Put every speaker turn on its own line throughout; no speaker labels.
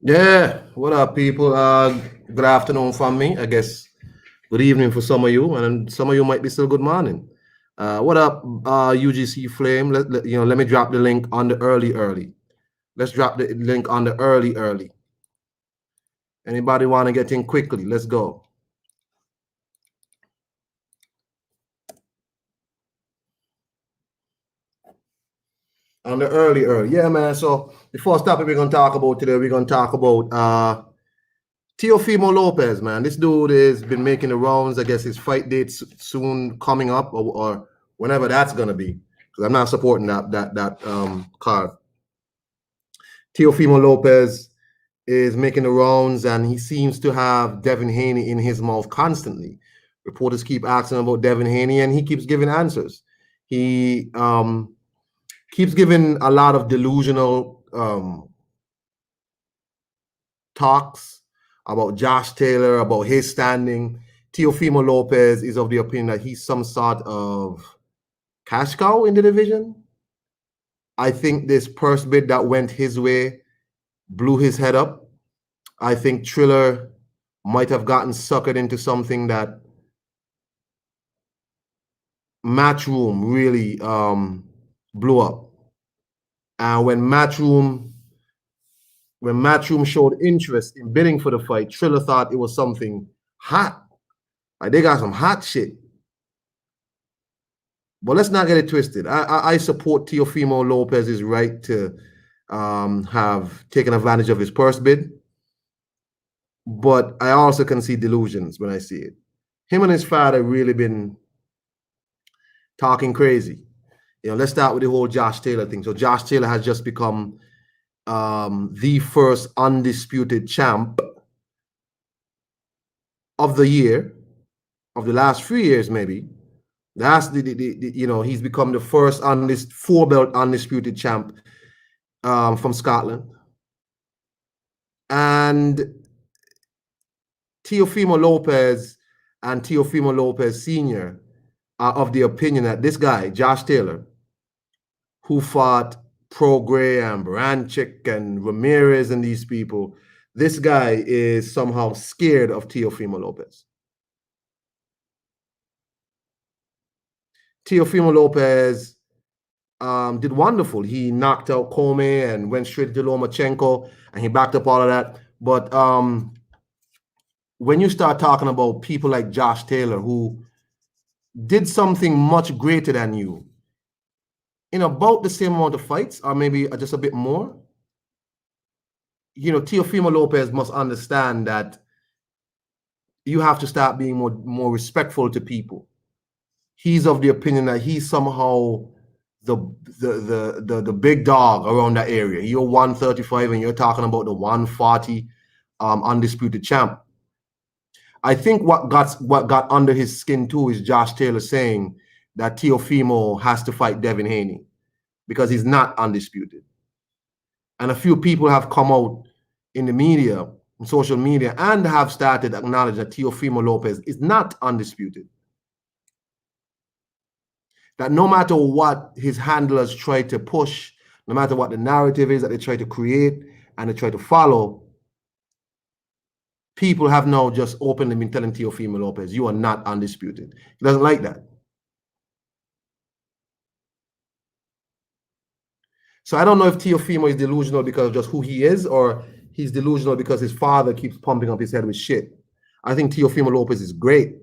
Yeah, what up, people? Good afternoon from me. I guess good evening for some of you, and some of you might be still good morning. What up, UGC Flame? Let me drop the link on the early. Let's drop the link on the early. Anybody want to get in quickly? Let's go. On the early. Yeah, man. So the first topic we're gonna talk about today, we're gonna talk about Teofimo Lopez, man. This dude has been making the rounds. I guess his fight date's soon coming up, or whenever that's gonna be. Because I'm not supporting that card. Teofimo Lopez is making the rounds, and he seems to have Devin Haney in his mouth constantly. Reporters keep asking about Devin Haney, and he keeps giving answers. He keeps giving a lot of delusional talks about Josh Taylor, about his standing. Teofimo Lopez is of the opinion that he's some sort of cash cow in the division. I think this purse bid that went his way blew his head up. I think Triller might have gotten suckered into something that Matchroom really blew up. And when Matchroom showed interest in bidding for the fight, Triller thought it was something hot. Like they got some hot shit. But let's not get it twisted. I support Teofimo Lopez's right to have taken advantage of his purse bid. But I also can see delusions when I see it. Him and his father really been talking crazy. Let's start with the whole Josh Taylor thing. So Josh Taylor has just become the first undisputed champ of the year, of the last 3 years, maybe. That's he's become the first on this 4-belt undisputed champ from Scotland. And Teofimo Lopez and Teofimo Lopez Sr. are of the opinion that this guy, Josh Taylor, who fought Prograis and Baranchik and Ramirez and these people, this guy is somehow scared of Teofimo Lopez. Teofimo Lopez did wonderful. He knocked out Comey and went straight to Lomachenko, and he backed up all of that. But when you start talking about people like Josh Taylor, who did something much greater than you in about the same amount of fights, or maybe just a bit more, Teofimo Lopez must understand that you have to start being more respectful to people. He's of the opinion that he's somehow the big dog around that area. You're 135 and you're talking about the 140 undisputed champ. I think what got under his skin too is Josh Taylor saying that Teofimo has to fight Devin Haney because he's not undisputed. And a few people have come out in the media, in social media, and have started acknowledging that Teofimo Lopez is not undisputed. That no matter what his handlers try to push, no matter what the narrative is that they try to create and they try to follow, people have now just openly been telling Teofimo Lopez, you are not undisputed. He doesn't like that. So I don't know if Teofimo is delusional because of just who he is, or he's delusional because his father keeps pumping up his head with shit. I think Teofimo Lopez is great.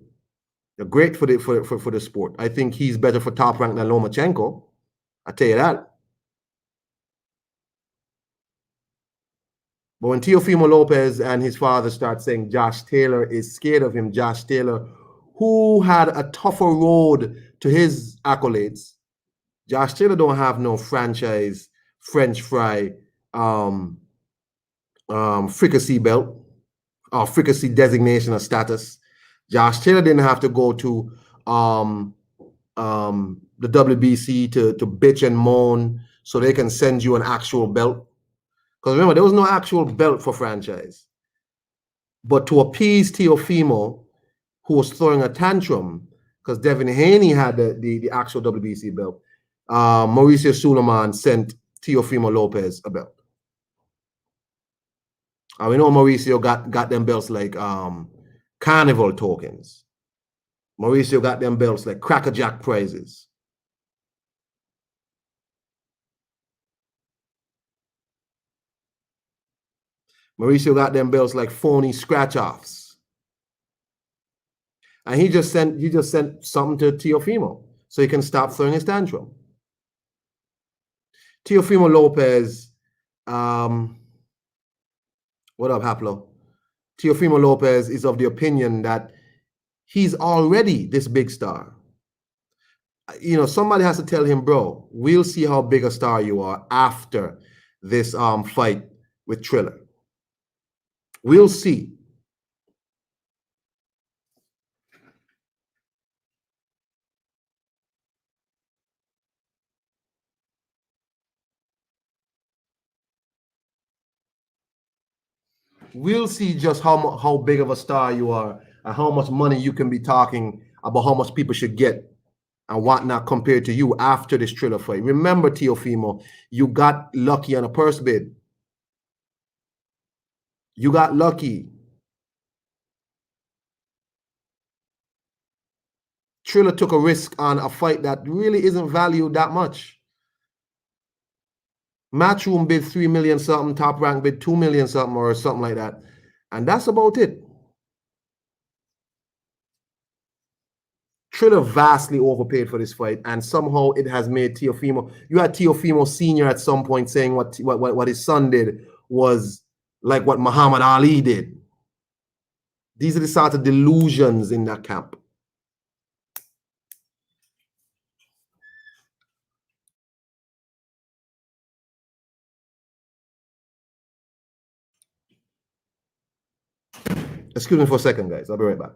They're great for the sport. I think he's better for top rank than Lomachenko. I tell you that. But when Teofimo Lopez and his father start saying Josh Taylor is scared of him, Josh Taylor, who had a tougher road to his accolades, Josh Taylor don't have no franchise French fry fricassee belt or fricassee designation or status. Josh Taylor didn't have to go to the WBC to bitch and moan so they can send you an actual belt. Because remember, there was no actual belt for franchise. But to appease Teofimo, who was throwing a tantrum, because Devin Haney had the actual WBC belt, Mauricio Suleiman sent Teofimo Lopez a belt. And we know Mauricio got them belts like carnival tokens. Mauricio got them belts like crackerjack prizes. Mauricio got them belts like phony scratch offs. And he just sent something to Teofimo so he can stop throwing his tantrum. Teofimo Lopez, what up, Haplo? Teofimo Lopez is of the opinion that he's already this big star. You know, somebody has to tell him, bro, we'll see how big a star you are after this fight with Triller. We'll see. We'll see just how big of a star you are and how much money you can be talking about, how much people should get and whatnot compared to you after this Triller fight. Remember, Teofimo, you got lucky on a purse bid. You got lucky. Triller took a risk on a fight that really isn't valued that much. Matchroom bid 3 million something, Top Rank bid 2 million something or something like that. And that's about it. Triller vastly overpaid for this fight, and somehow it has made Teofimo. You had Teofimo Sr. at some point saying what his son did was like what Muhammad Ali did. These are the sort of delusions in that camp. Excuse me for a second, guys. I'll be right back.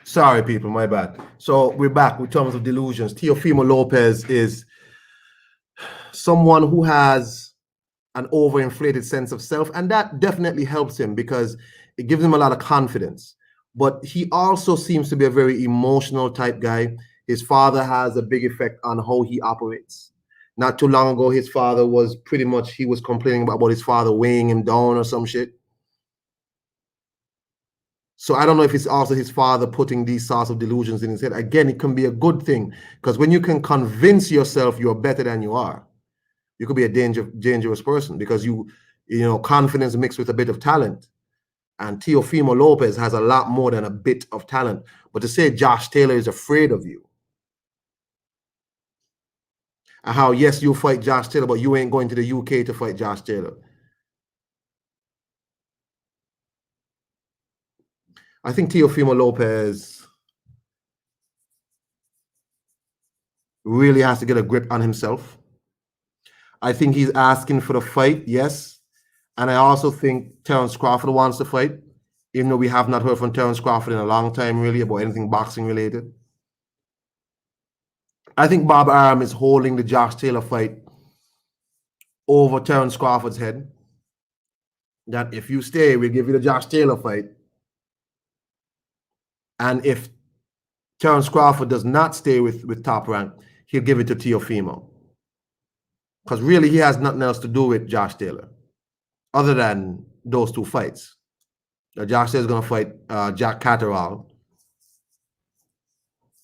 Sorry, people, my bad. So we're back with terms of delusions. Teofimo Lopez is someone who has an overinflated sense of self, and that definitely helps him because it gives him a lot of confidence. But he also seems to be a very emotional type guy. His father has a big effect on how he operates. Not too long ago, his father was pretty much, he was complaining about his father weighing him down or some shit. So I don't know if it's also his father putting these sorts of delusions in his head. Again, it can be a good thing because when you can convince yourself you're better than you are, you could be a dangerous person because you know, confidence mixed with a bit of talent. And Teofimo Lopez has a lot more than a bit of talent. But to say Josh Taylor is afraid of you, and how, yes, you fight Josh Taylor, but you ain't going to the UK to fight Josh Taylor. I think Teofimo Lopez really has to get a grip on himself. I think he's asking for the fight, yes. And I also think Terence Crawford wants to fight, even though we have not heard from Terence Crawford in a long time, really, about anything boxing related. I think Bob Arum is holding the Josh Taylor fight over Terence Crawford's head. That if you stay, we'll give you the Josh Taylor fight. And if Terence Crawford does not stay with Top Rank, he'll give it to Teofimo. Because really, he has nothing else to do with Josh Taylor other than those two fights. Josh Taylor is going to fight Jack Catterall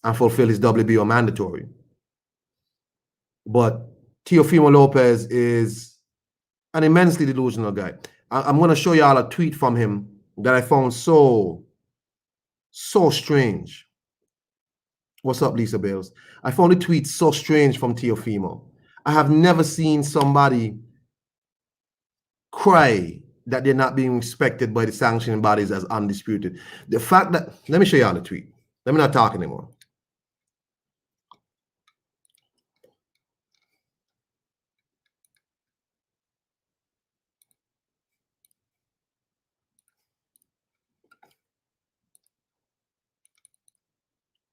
and fulfill his WBO mandatory. But Teofimo Lopez is An immensely delusional guy. I'm going to show y'all a tweet from him that I found so strange. What's up, Lisa Bales? I found a tweet so strange from Teofimo. I have never seen somebody cry that they're not being respected by the sanctioning bodies as undisputed. The fact that, let me show you on the tweet. Let me not talk anymore.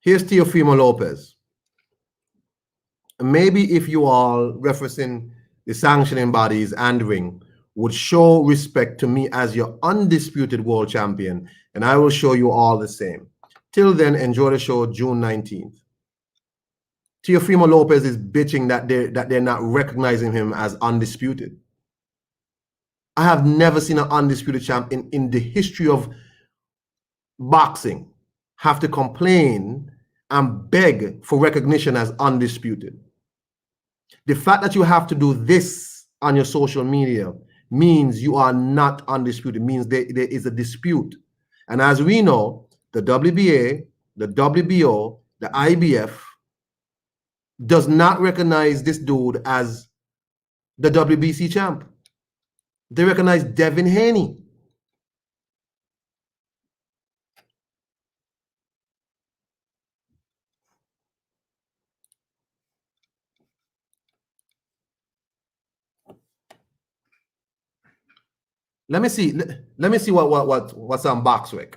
Here's Teofimo Lopez. Maybe if you all referencing the sanctioning bodies and ring would show respect to me as your undisputed world champion, and I will show you all the same. Till then, enjoy the show June 19th. Teofimo Lopez is bitching that they're not recognizing him as undisputed. I have never seen an undisputed champ in the history of boxing have to complain and beg for recognition as undisputed. The fact that you have to do this on your social media means you are not undisputed, means there is a dispute. And as we know, the WBA, the WBO, the IBF does not recognize this dude as the WBC champ. They recognize Devin Haney. Let me see. Let me see what's on Boxwick.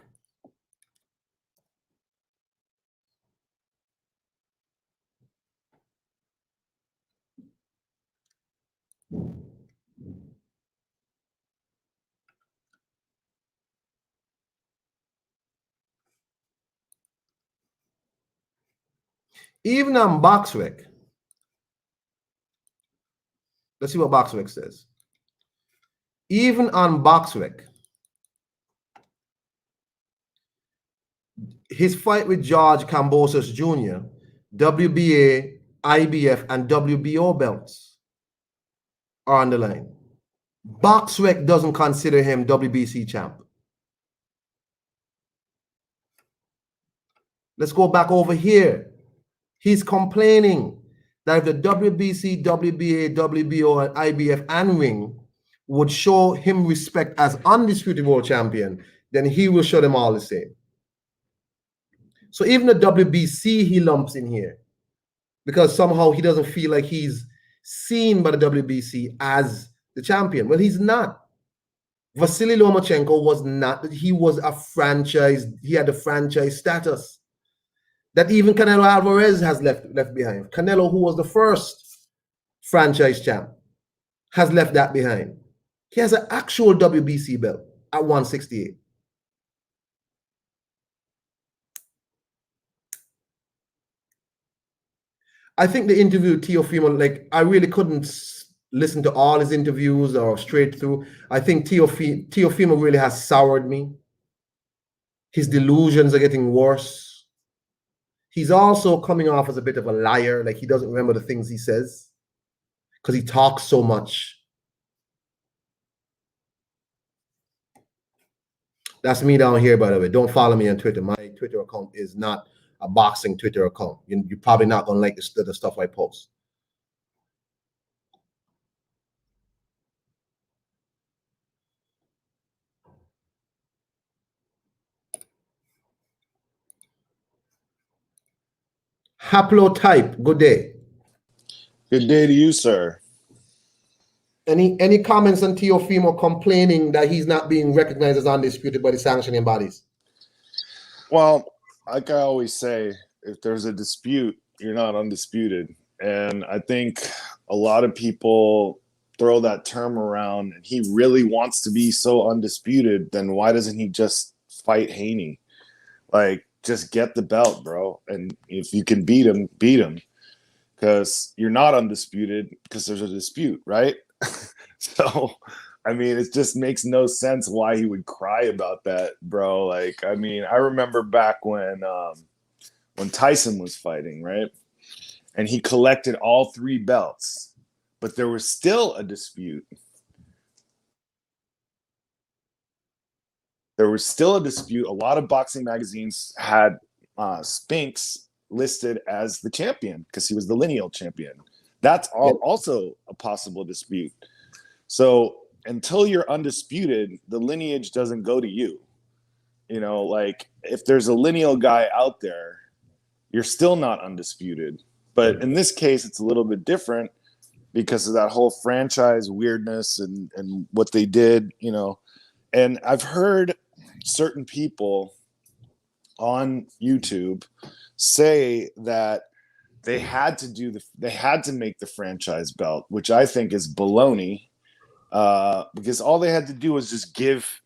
Even on Boxwick, let's see what Boxwick says. Even on Boxwick, his fight with George Kambosos Jr., WBA, IBF, and WBO belts are on the line. Boxwick doesn't consider him WBC champ. Let's go back over here. He's complaining that if the WBC, WBA, WBO, and IBF and ring would show him respect as undisputed world champion, then he will show them all the same. So even the WBC he lumps in here because somehow he doesn't feel like he's seen by the WBC as the champion. Well, he's not. Vasily Lomachenko was not. He was a franchise. He had a franchise status that even Canelo Alvarez has left behind. Canelo, who was the first franchise champ, has left that behind. He has an actual WBC belt at 168. I think the interview with Teofimo, like, I really couldn't listen to all his interviews or straight through. I think Teofimo really has soured me. His delusions are getting worse. He's also coming off as a bit of a liar, like he doesn't remember the things he says because he talks so much. That's me down here, by the way. Don't follow me on Twitter. My Twitter account is not a boxing Twitter account. You're probably not going to like the stuff I post. Haplotype, good day.
Good day to you, sir.
Any comments on Teofimo complaining that he's not being recognized as undisputed by the sanctioning bodies?
Well, like I always say, if there's a dispute, you're not undisputed. And I think a lot of people throw that term around, and he really wants to be so undisputed, then why doesn't he just fight Haney? Like, just get the belt, bro. And if you can beat him, beat him. Because you're not undisputed because there's a dispute, right? So, I mean, it just makes no sense why he would cry about that, bro. Like, I mean, I remember back when Tyson was fighting, right? And he collected all 3 belts, but there was still a dispute. there was still a dispute. A lot of boxing magazines had Spinks listed as the champion because he was the lineal champion. That's also a possible dispute. So until you're undisputed, the lineage doesn't go to you. You know, like if there's a lineal guy out there, you're still not undisputed. But in this case, it's a little bit different because of that whole franchise weirdness and what they did, you know. And I've heard certain people on YouTube say that they had to make the franchise belt, which I think is baloney, because all they had to do was just give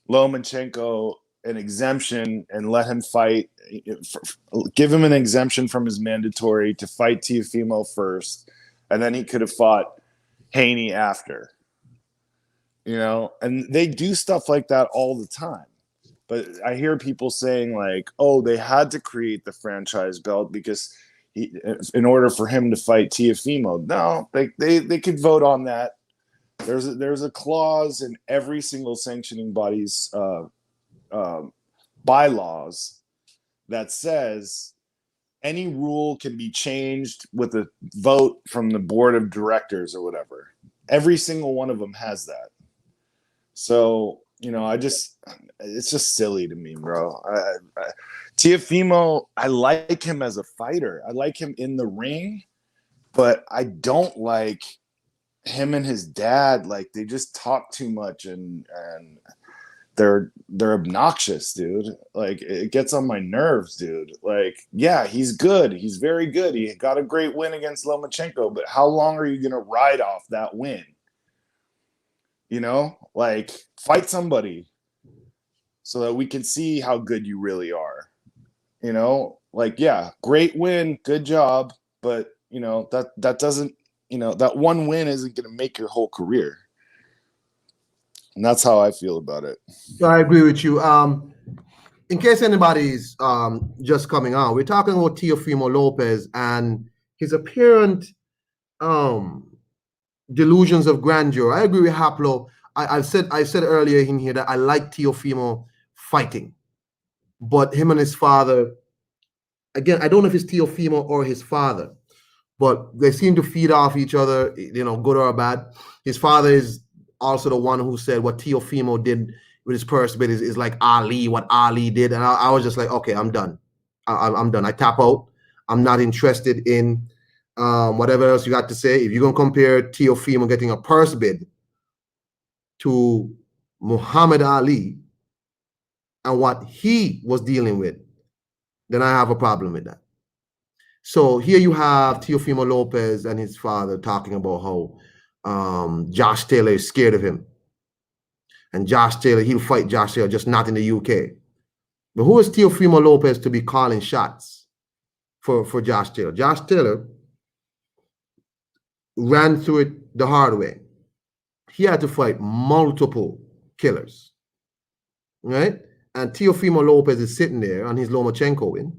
Lomachenko an exemption and let him fight, give him an exemption from his mandatory to fight Teofimo first, and then he could have fought Haney after. You know, and they do stuff like that all the time. But I hear people saying like, oh, they had to create the franchise belt because in order for him to fight Teofimo. No, they could vote on that. There's a clause in every single sanctioning body's bylaws that says any rule can be changed with a vote from the board of directors or whatever. Every single one of them has that. So, you know, it's just silly to me, bro. Teofimo, I like him as a fighter. I like him in the ring, but I don't like him and his dad. Like, they just talk too much and they're obnoxious, dude. Like, it gets on my nerves, dude. Like, yeah, he's good. He's very good. He got a great win against Lomachenko, but how long are you going to ride off that win? You know, like, fight somebody so that we can see how good you really are. You know, like, yeah, great win, good job, but you know, that doesn't, you know, that one win isn't going to make your whole career. And that's how I feel about it.
I agree with you. In case anybody's just coming on, we're talking about Teofimo Lopez and his apparent delusions of grandeur. I agree with Haplo. I said earlier in here that I like Teofimo fighting, but him and his father, again, I don't know if it's Teofimo or his father, but they seem to feed off each other, you know, good or bad. His father is also the one who said what Teofimo did with his purse bid is like Ali, what Ali did. And I was just like, okay, I'm done. I'm done. I tap out. I'm not interested in whatever else you got to say. If you're going to compare Teofimo getting a purse bid to Muhammad Ali and what he was dealing with, then I have a problem with that. So here you have Teofimo Lopez and his father talking about how Josh Taylor is scared of him. And Josh Taylor, he'll fight Josh Taylor, just not in the UK. But who is Teofimo Lopez to be calling shots for Josh Taylor? Josh Taylor ran through it the hard way. He had to fight multiple killers, right? And Teofimo Lopez is sitting there on his Lomachenko win.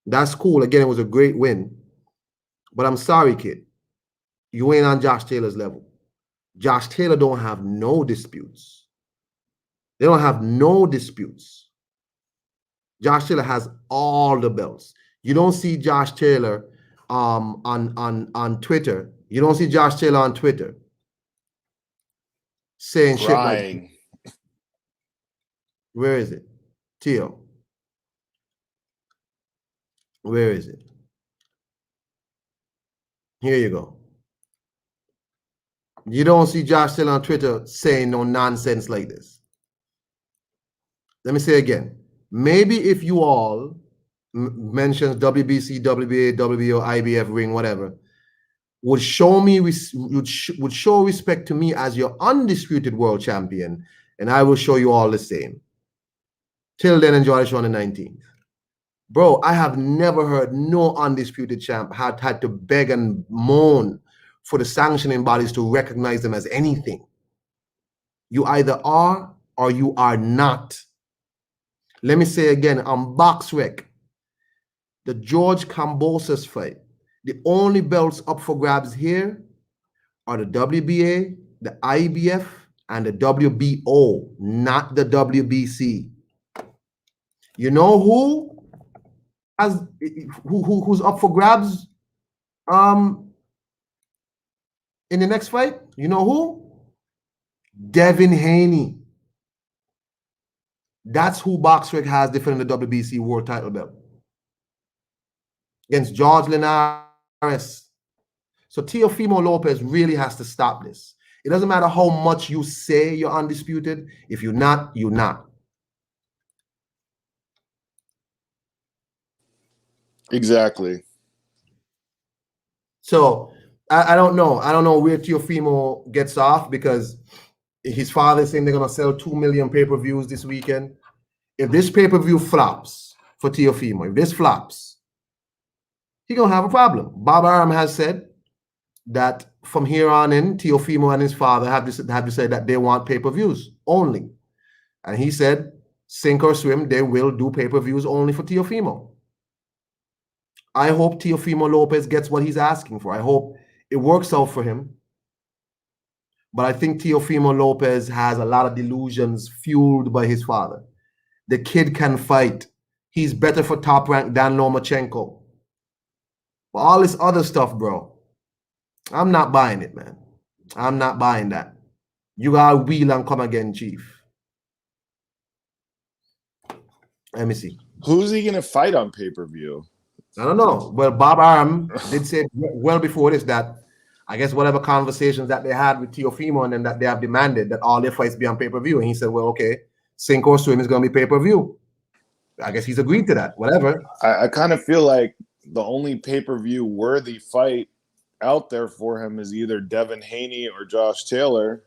That's cool. Again, it was a great win. But I'm sorry, kid. You ain't on Josh Taylor's level. Josh Taylor don't have no disputes. They don't have no disputes. Josh Taylor has all the belts. You don't see Josh Taylor on Twitter. You don't see Josh Taylor on Twitter saying shit like, where is it? Teo. Where is it? Here you go. You don't see Josh Taylor on Twitter saying no nonsense like this. Let me say again. Maybe if you all mention WBC, WBA, WBO, IBF, ring, whatever, would show respect to me as your undisputed world champion, and I will show you all the same. Till then, enjoy the show on the 19th. Bro, I have never heard no undisputed champ had to beg and moan for the sanctioning bodies to recognize them as anything. You either are or you are not. Let me say again, on BoxRec, the George Kambosos fight, the only belts up for grabs here are the WBA, the IBF, and the WBO, not the WBC. You know who's up for grabs in the next fight? You know who? Devin Haney. That's who Boxrec has defending the WBC world title belt against George Linares. So Teofimo Lopez really has to stop this. It doesn't matter how much you say you're undisputed. If you're not, you're not.
Exactly.
So I don't know. I don't know where Teofimo gets off, because his father is saying they're going to sell 2 million pay-per-views this weekend. If this pay-per-view flops for Teofimo, if this flops, he's going to have a problem. Bob Arum has said that from here on in, Teofimo and his father have decided that they want pay-per-views only. And he said, sink or swim, they will do pay-per-views only for Teofimo. I hope Teofimo Lopez gets what he's asking for. I hope it works out for him. But I think Teofimo Lopez has a lot of delusions fueled by his father. The kid can fight. He's better for Top Rank than Lomachenko. But all this other stuff, bro, I'm not buying it, man. I'm not buying that. You gotta wheel and come again, Chief. Let me see.
Who's he going to fight on pay-per-view?
I don't know. Well, Bob Arum did say well before this that I guess whatever conversations that they had with Teofimo and then that they have demanded that all their fights be on pay-per-view. And he said, well, okay, sink or swim is going to be pay-per-view. I guess he's agreed to that, whatever.
I kind of feel like the only pay-per-view worthy fight out there for him is either Devin Haney or Josh Taylor.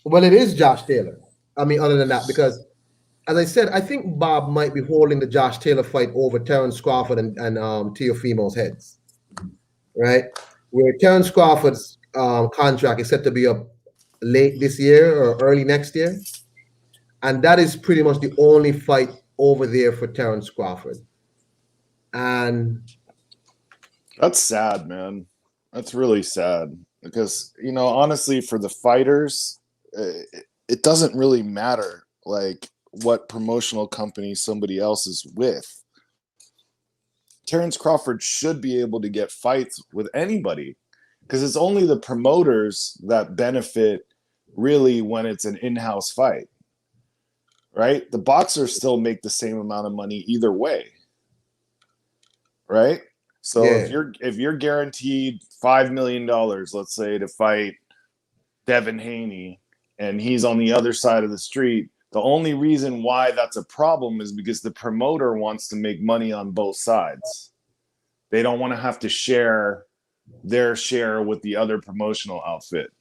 Well, it is Josh Taylor. I mean, other than that, because as I said, I think Bob might be holding the Josh Taylor fight over Terence Crawford and Teofimo's heads, right? Where Terence Crawford's contract is set to be up late this year or early next year. And that is pretty much the only fight over there for Terence Crawford. And
that's sad, man. That's really sad because, you know, honestly, for the fighters, it doesn't really matter like what promotional company somebody else is with. Terence Crawford should be able to get fights with anybody because it's only the promoters that benefit really when it's an in-house fight, right? The boxers still make the same amount of money either way, right? So if you're guaranteed $5 million, let's say, to fight Devin Haney, and he's on the other side of the street, the only reason why that's a problem is because the promoter wants to make money on both sides. They don't want to have to share their share with the other promotional outfit.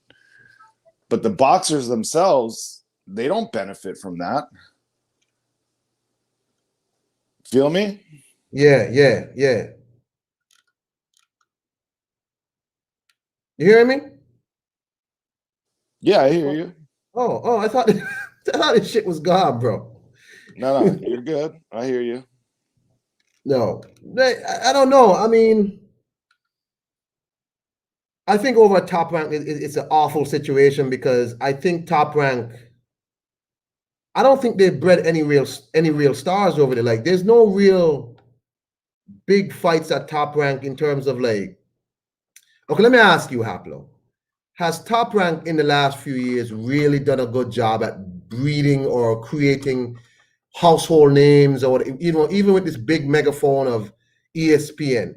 But the boxers themselves, they don't benefit from that. Feel me?
Yeah. You hearing me?
Yeah, I hear you.
Oh, I thought this shit was gone, bro.
No, you're good. I hear you.
No, I don't know. I mean, I think over at Top Rank, it's an awful situation because I think Top Rank, I don't think they've bred any real stars over there. Like, there's no real big fights at Top Rank in terms of like. Okay, let me ask you, Haplo. Has Top Rank in the last few years really done a good job at breeding or creating household names, or even with this big megaphone of ESPN?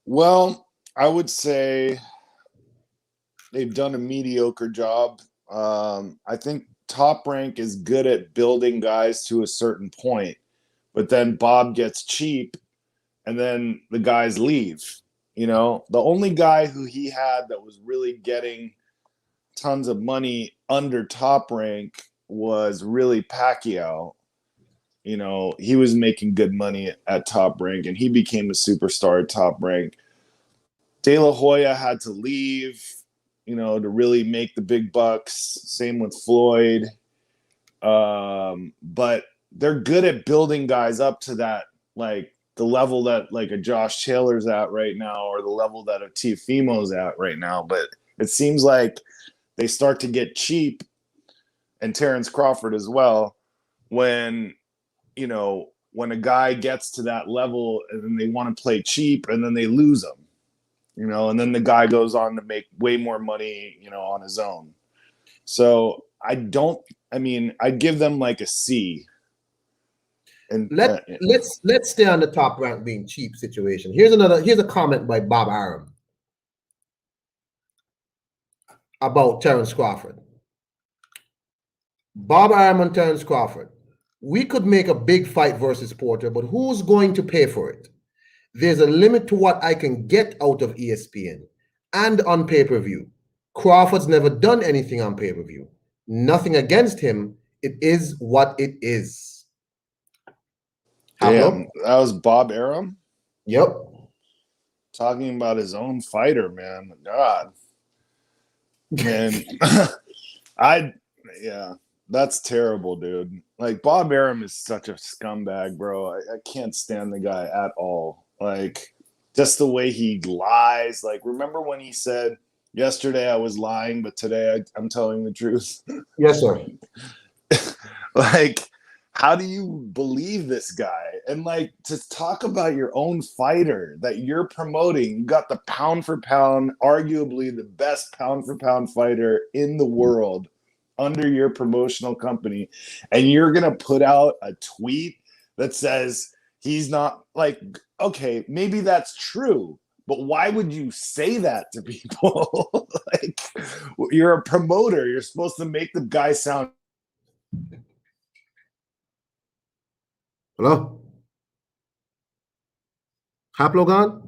Well, I would say they've done a mediocre job. I think Top Rank is good at building guys to a certain point, but then Bob gets cheap and then the guys leave. You know, the only guy who he had that was really getting tons of money under Top Rank was really Pacquiao. You know, he was making good money at Top Rank and he became a superstar at Top Rank. De La Hoya had to leave, you know, to really make the big bucks. Same with Floyd. But they're good at building guys up to that, like the level that like a Josh Taylor's at right now, or the level that a Teofimo's at right now. But It seems like they start to get cheap, and Terrence Crawford as well, when, you know, when a guy gets to that level and then they want to play cheap and then they lose him, you know, and then the guy goes on to make way more money, you know, on his own. So I'd give them like a C. And
let's stay on the top rank being cheap situation. Here's a comment by Bob Arum about Terrence Crawford. Bob Arum and Terrence Crawford. We could make a big fight versus Porter, but who's going to pay for it? There's a limit to what I can get out of ESPN and on pay-per-view. Crawford's never done anything on pay-per-view. Nothing against him. It is what it is.
Damn, that was Bob Arum?
Yep.
Talking about his own fighter, man. God. Man. Yeah, that's terrible, dude. Like, Bob Arum is such a scumbag, bro. I can't stand the guy at all. Like, just the way he lies. Like, remember when he said, yesterday I was lying, but today I'm telling the truth?
Yes, sir.
Like, how do you believe this guy? And like, to talk about your own fighter that you're promoting, you got the pound for pound, arguably the best pound for pound fighter in the world under your promotional company, and you're gonna put out a tweet that says he's not, like, okay, maybe that's true, but why would you say that to people? Like, you're a promoter, you're supposed to make the guy sound.
Hello? Haplo gone?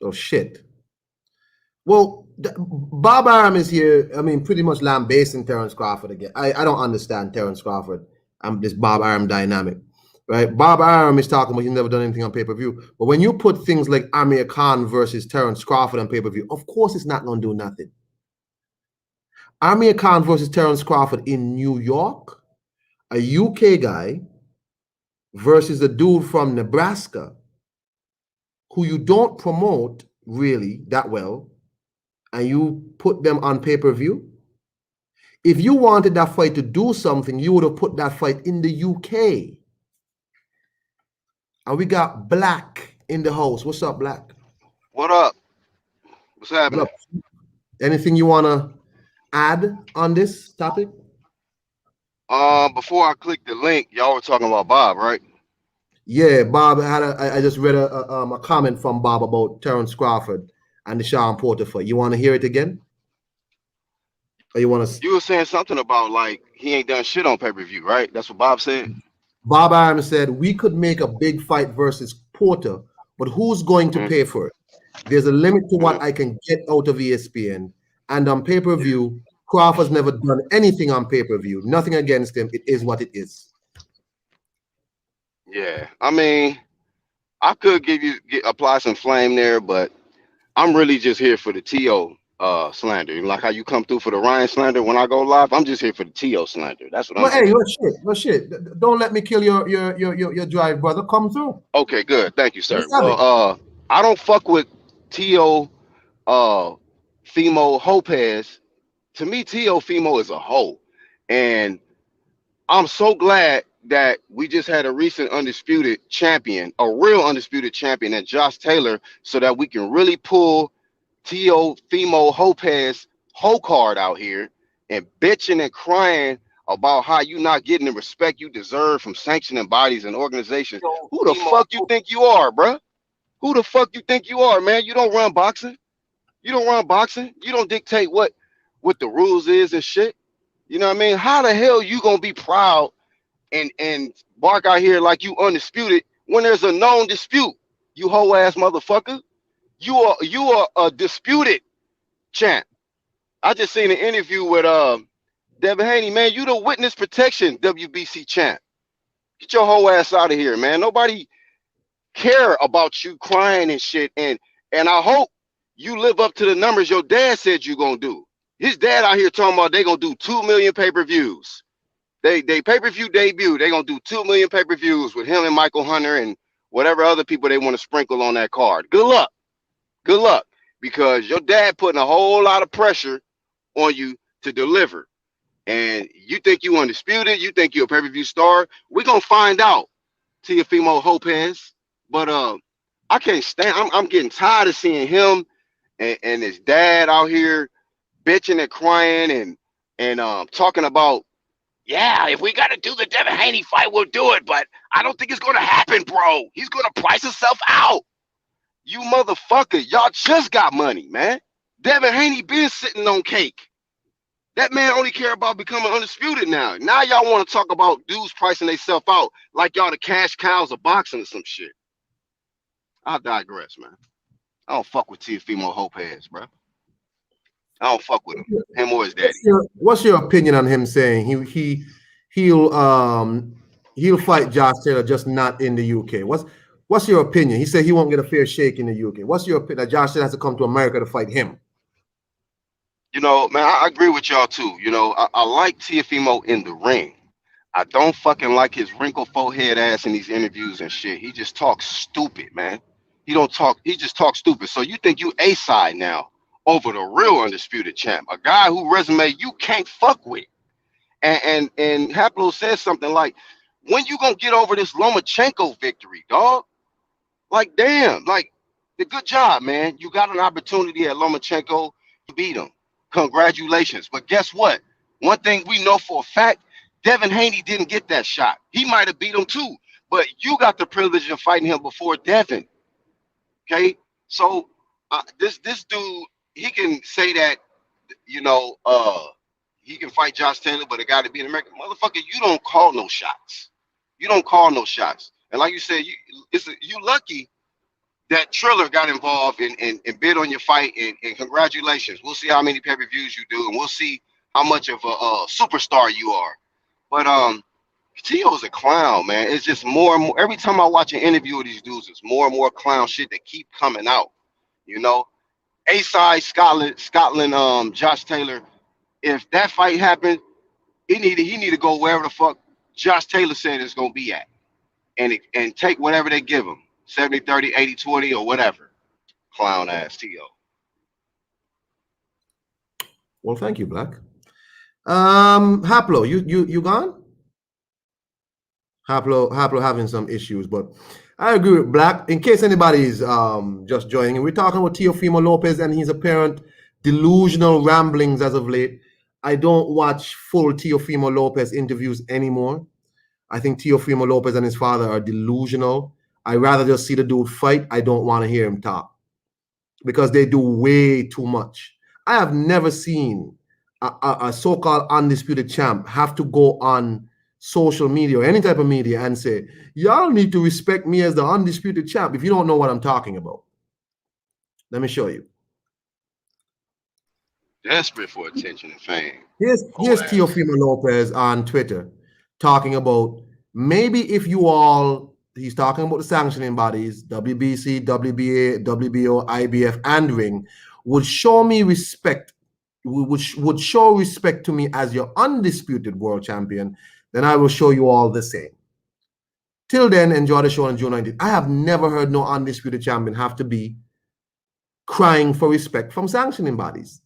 Oh, shit. Well, Bob Arum is here, I mean, pretty much lambasting Terrence Crawford again. I don't understand Terrence Crawford and this Bob Arum dynamic, right? Bob Arum is talking about he's never done anything on pay-per-view. But when you put things like Amir Khan versus Terrence Crawford on pay-per-view, of course it's not going to do nothing. Amir Khan versus Terrence Crawford in New York, a UK guy versus a dude from Nebraska who you don't promote really that well, and you put them on pay-per-view. If you wanted that fight to do something, you would have put that fight in the UK. And we got Black in the house. What's up, Black?
What up? What's happening?
What up? Anything you want to add on this topic?
Before I click the link, y'all were talking about Bob, right?
Yeah, Bob I just read a comment from Bob about Terrence Crawford and the Sean Porter fight. You want to hear it again? Or you want to?
You were saying something about like he ain't done shit on pay-per-view, right? That's what Bob said.
Bob Arum said we could make a big fight versus Porter, but who's going to pay for it? There's a limit to what I can get out of ESPN, and on pay-per-view, Crawford's never done anything on pay-per-view. Nothing against him. It is what it is.
Yeah, I mean, I could apply some flame there, but I'm really just here for the TO slander. Like how you come through for the Ryan slander when I go live, I'm just here for the TO slander. That's what I'm
saying. Hey, no shit. Don't let me kill your drive, brother. Come through.
Okay, good. Thank you, sir. Well, I don't fuck with Teofimo Lopez. To me, Teofimo is a hoe, and I'm so glad that we just had a recent undisputed champion, a real undisputed champion, and Josh Taylor, so that we can really pull Teofimo Lopez whole card out here and bitching and crying about how you not getting the respect you deserve from sanctioning bodies and organizations. Who the fuck you think you are, bruh? Who the fuck you think you are, man? You don't run boxing. You don't run boxing. You don't dictate what the rules is and shit. You know what I mean? How the hell you gonna be proud and bark out here like you undisputed when there's a known dispute? You hoe ass motherfucker. You are a disputed champ. I just seen an interview with Devin Haney, man. You the witness protection WBC champ. Get your whole ass out of here, man. Nobody care about you crying and shit. And I hope you live up to the numbers your dad said you gonna do. His dad out here talking about they gonna do 2 million pay-per-views. They pay-per-view debut. They gonna do 2 million pay-per-views with him and Michael Hunter and whatever other people they want to sprinkle on that card. Good luck. Good luck. because your dad putting a whole lot of pressure on you to deliver. And you think you undisputed, you think you're a pay-per-view star. We're gonna find out, Teofimo Lopez. But I can't stand. I'm getting tired of seeing him and his dad out here bitching and crying and talking about, yeah, if we gotta do the Devin Haney fight, we'll do it. But I don't think it's gonna happen, bro. He's gonna price himself out. You motherfucker, y'all just got money, man. Devin Haney been sitting on cake. That man only care about becoming undisputed now. Now y'all want to talk about dudes pricing themselves out like y'all the cash cows of boxing or some shit. I digress, man. I don't fuck with Teofimo Lopez, bro. I don't fuck with him or his daddy.
What's your opinion on him saying he'll fight Josh Taylor, just not in the UK? What's your opinion? He said he won't get a fair shake in the UK. What's your opinion that Josh Taylor has to come to America to fight him?
You know, man, I agree with y'all too. You know, I like Teofimo in the ring. I don't fucking like his wrinkled forehead ass in these interviews and shit. He just talks stupid, man. He just talks stupid. So you think you A-side now over the real undisputed champ, a guy who resume you can't fuck with. And Haplo says something like, when you gonna get over this Lomachenko victory, dog? Like, damn, like, the good job, man. You got an opportunity at Lomachenko, you beat him. Congratulations. But guess what? One thing we know for a fact, Devin Haney didn't get that shot. He might have beat him too, but you got the privilege of fighting him before Devin. Okay? So this dude, he can say that, you know, he can fight Josh Taylor, but it got to be an American motherfucker. You don't call no shots. You don't call no shots. And like you said, you lucky that Triller got involved and bid on your fight. And congratulations. We'll see how many pay-per-views you do, and we'll see how much of a superstar you are. But Tio's a clown, man. It's just more and more. Every time I watch an interview with these dudes, it's more and more clown shit that keep coming out. You know, A-side Scotland, Josh Taylor. If that fight happened, he need to go wherever the fuck Josh Taylor said it's gonna be at, and take whatever they give him, 70-30, 80-20, or whatever. Clown ass Tio.
Well, thank you, Black. Haplo, you gone? Haplo having some issues, but I agree with Black. In case anybody's just joining, we're talking about Teofimo Lopez and his apparent delusional ramblings as of late. I don't watch full Teofimo Lopez interviews anymore. I think Teofimo Lopez and his father are delusional. I rather just see the dude fight. I don't want to hear him talk because they do way too much. I have never seen a so-called undisputed champ have to go on social media or any type of media and say, y'all need to respect me as the undisputed champ if you don't know what I'm talking about. Let me show you.
Desperate for attention and fame.
Here's Teofimo Lopez on Twitter talking about maybe if you all, he's talking about the sanctioning bodies, WBC, WBA, WBO, IBF, and Ring, would show me respect, would show respect to me as your undisputed world champion, then I will show you all the same. Till then, enjoy the show on June 19th. I have never heard no undisputed champion have to be crying for respect from sanctioning bodies.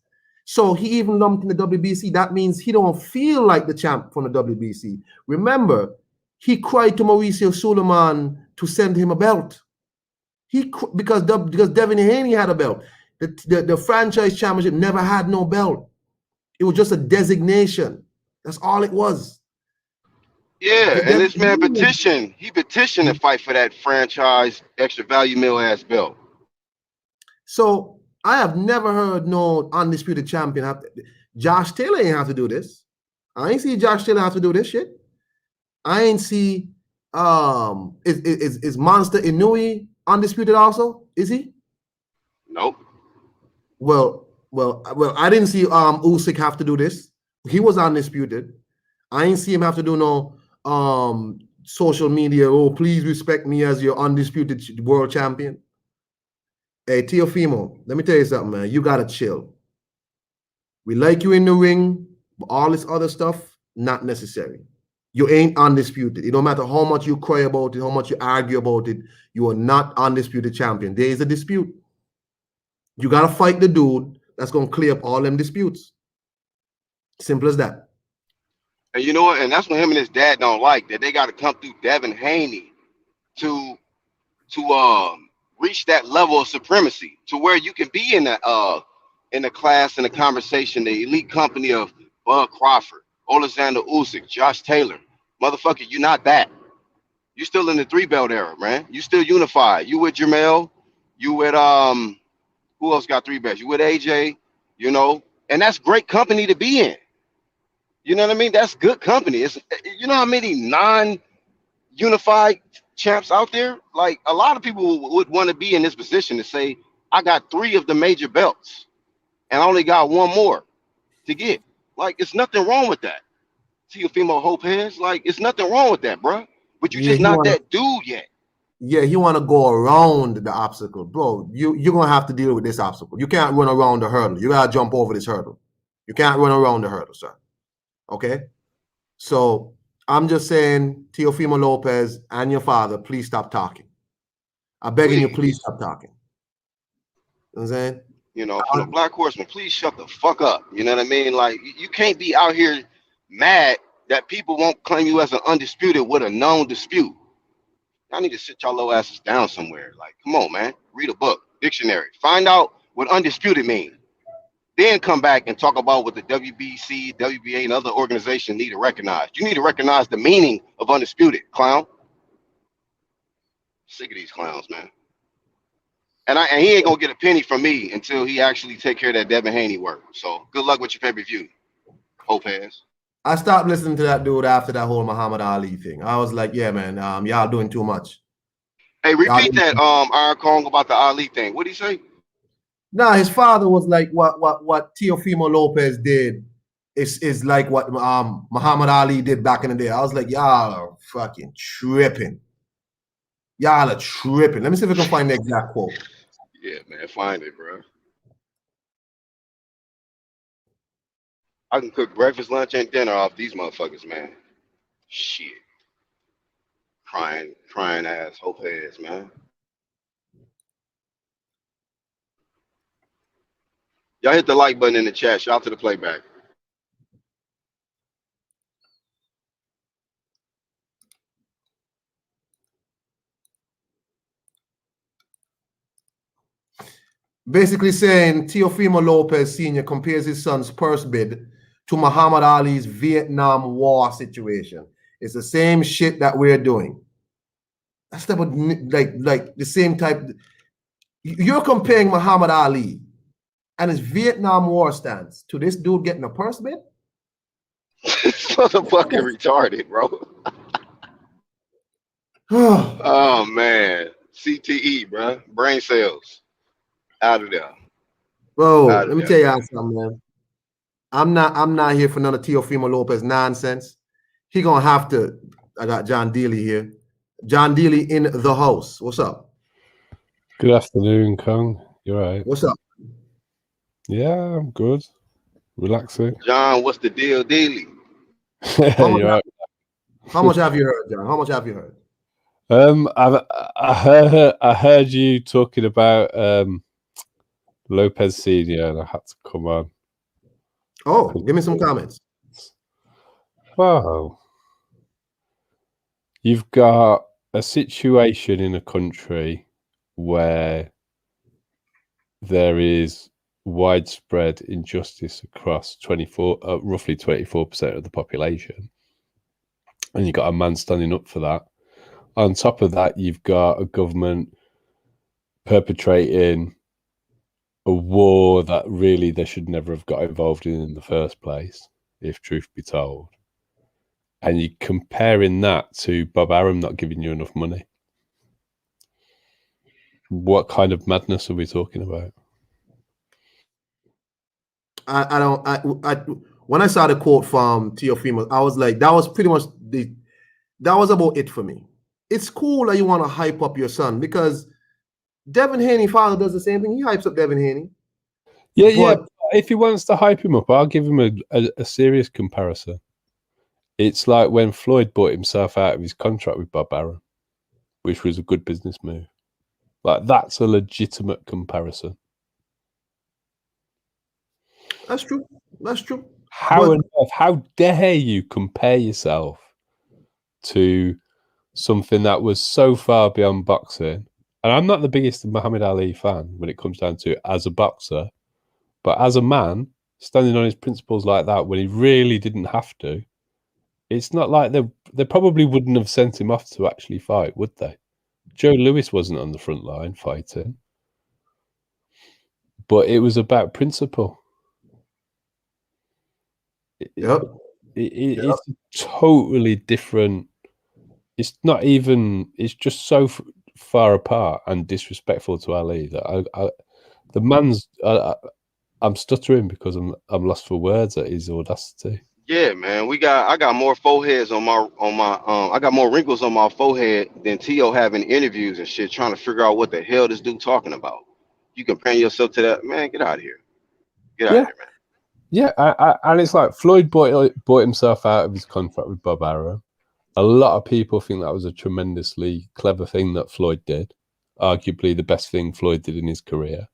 So he even lumped in the WBC. That means he don't feel like the champ from the WBC. Remember, he cried to Mauricio Suleiman to send him a belt. Because Devin Haney had a belt. The franchise championship never had no belt. It was just a designation. That's all it was.
Yeah, and this man petitioned. He petitioned to fight for that franchise extra value meal ass belt.
So I have never heard no undisputed champion have to. Josh Taylor ain't have to do this. I ain't see Josh Taylor have to do this shit. I ain't see is Monster Inoue undisputed also? Is he?
Nope.
Well, I didn't see Usyk have to do this. He was undisputed. I ain't see him have to do no social media. Oh, please respect me as your undisputed world champion. Hey, Teofimo, let me tell you something, man. You gotta chill. We like you in the ring, but all this other stuff, not necessary. You ain't undisputed. It don't matter how much you cry about it, how much you argue about it. You are not undisputed champion. There is a dispute. You gotta fight the dude that's gonna clear up all them disputes. Simple as that.
And you know what? And that's what him and his dad don't like, that they got to come through Devin Haney to reach that level of supremacy to where you can be in the class, in the conversation, the elite company of Bud Crawford, Alexander Usyk, Josh Taylor. Motherfucker, you're not that. You still in the 3-belt era, man. You still unified. You with Jamel. You with who else got 3 belts? You with AJ, you know, and that's great company to be in. You know what I mean? That's good company. It's, you know how many non-unified champs out there? Like, a lot of people would want to be in this position to say, I got 3 of the major belts and I only got 1 more to get. Like, it's nothing wrong with that. Teofimo Lopez, like, it's nothing wrong with that, bro. But you're just not that dude yet.
Yeah, he want to go around the obstacle, bro. You're gonna have to deal with this obstacle. You can't run around the hurdle. You gotta jump over this hurdle. You can't run around the hurdle, sir. Okay. So I'm just saying, Teofimo Lopez and your father, please stop talking. I'm begging you, please stop talking. You know what I'm saying?
You know, for the Black Horseman, please shut the fuck up. You know what I mean? Like, you can't be out here mad that people won't claim you as an undisputed with a known dispute. Y'all need to sit y'all little asses down somewhere. Like, come on, man. Read a book, dictionary. Find out what undisputed means. Then come back and talk about what the WBC, WBA, and other organizations need to recognize. You need to recognize the meaning of undisputed, clown. Sick of these clowns, man. And he ain't gonna get a penny from me until he actually take care of that Devin Haney work. So good luck with your pay-per-view, Lopez.
I stopped listening to that dude after that whole Muhammad Ali thing. I was like, yeah, man, y'all doing too much.
Hey, repeat that, Iron Kong, about the Ali thing. What'd he say?
Nah, his father was like, what Teofimo Lopez did is like what Muhammad Ali did back in the day. I was like, y'all are fucking tripping. Y'all are tripping. Let me see if I can find the exact quote.
Yeah, man, find it, bro. I can cook breakfast, lunch, and dinner off these motherfuckers, man. Shit. Crying ass Lopez, man. Y'all hit the like button in the chat. Shout out to the playback.
Basically saying Teofimo Lopez Sr. compares his son's purse bid to Muhammad Ali's Vietnam War situation. It's the same shit that we're doing. That's like the same type. You're comparing Muhammad Ali and his Vietnam War stance to this dude getting a purse bid?
This motherfucking retarded, bro. Oh man, CTE, bro. Brain cells out of there.
Bro, let me tell you something, man. I'm not here for none of Teofimo Lopez nonsense. He gonna have to. I got John Dealey here. John Dealey in the house. What's up?
Good afternoon, Kong. You all right?
What's up?
Yeah, I'm good. Relaxing.
John, what's the deal, Dealey?
How much have you heard, John? How much have you heard?
I heard you talking about Lopez Senior, and I had to come on.
Oh, give me some comments.
Wow, you've got a situation in a country where there is widespread injustice across roughly 24% of the population, and you've got a man standing up for that. On top of that, you've got a government perpetrating a war that really they should never have got involved in the first place, if truth be told. And you're comparing that to Bob Arum not giving you enough money. What kind of madness are we talking about?
When I saw the quote from Teofimo, I was like, that was pretty much that was about it for me. It's cool that you want to hype up your son, because Devin Haney father does the same thing. He hypes up Devin Haney.
Yeah. If he wants to hype him up, I'll give him a serious comparison. It's like when Floyd bought himself out of his contract with Bob Arum, which was a good business move. Like, that's a legitimate comparison.
That's true. That's true.
How
But
on earth, how dare you compare yourself to something that was so far beyond boxing? And I'm not the biggest Muhammad Ali fan when it comes down to it as a boxer, but as a man, standing on his principles like that when he really didn't have to, it's not like they probably wouldn't have sent him off to actually fight, would they? Joe Louis wasn't on the front line fighting, but it was about principle.
yep.
It's totally different. It's not even. It's just so far apart and disrespectful to Ali that the man's. I'm stuttering because I'm lost for words at his audacity.
Yeah, man. I got more foreheads on my I got more wrinkles on my forehead than Tio having interviews and shit, trying to figure out what the hell this dude talking about. You comparing yourself to that, man? Get out of here. Get out of here, man.
Yeah, and it's like Floyd bought himself out of his contract with Bob Arum. A lot of people think that was a tremendously clever thing that Floyd did. Arguably the best thing Floyd did in his career.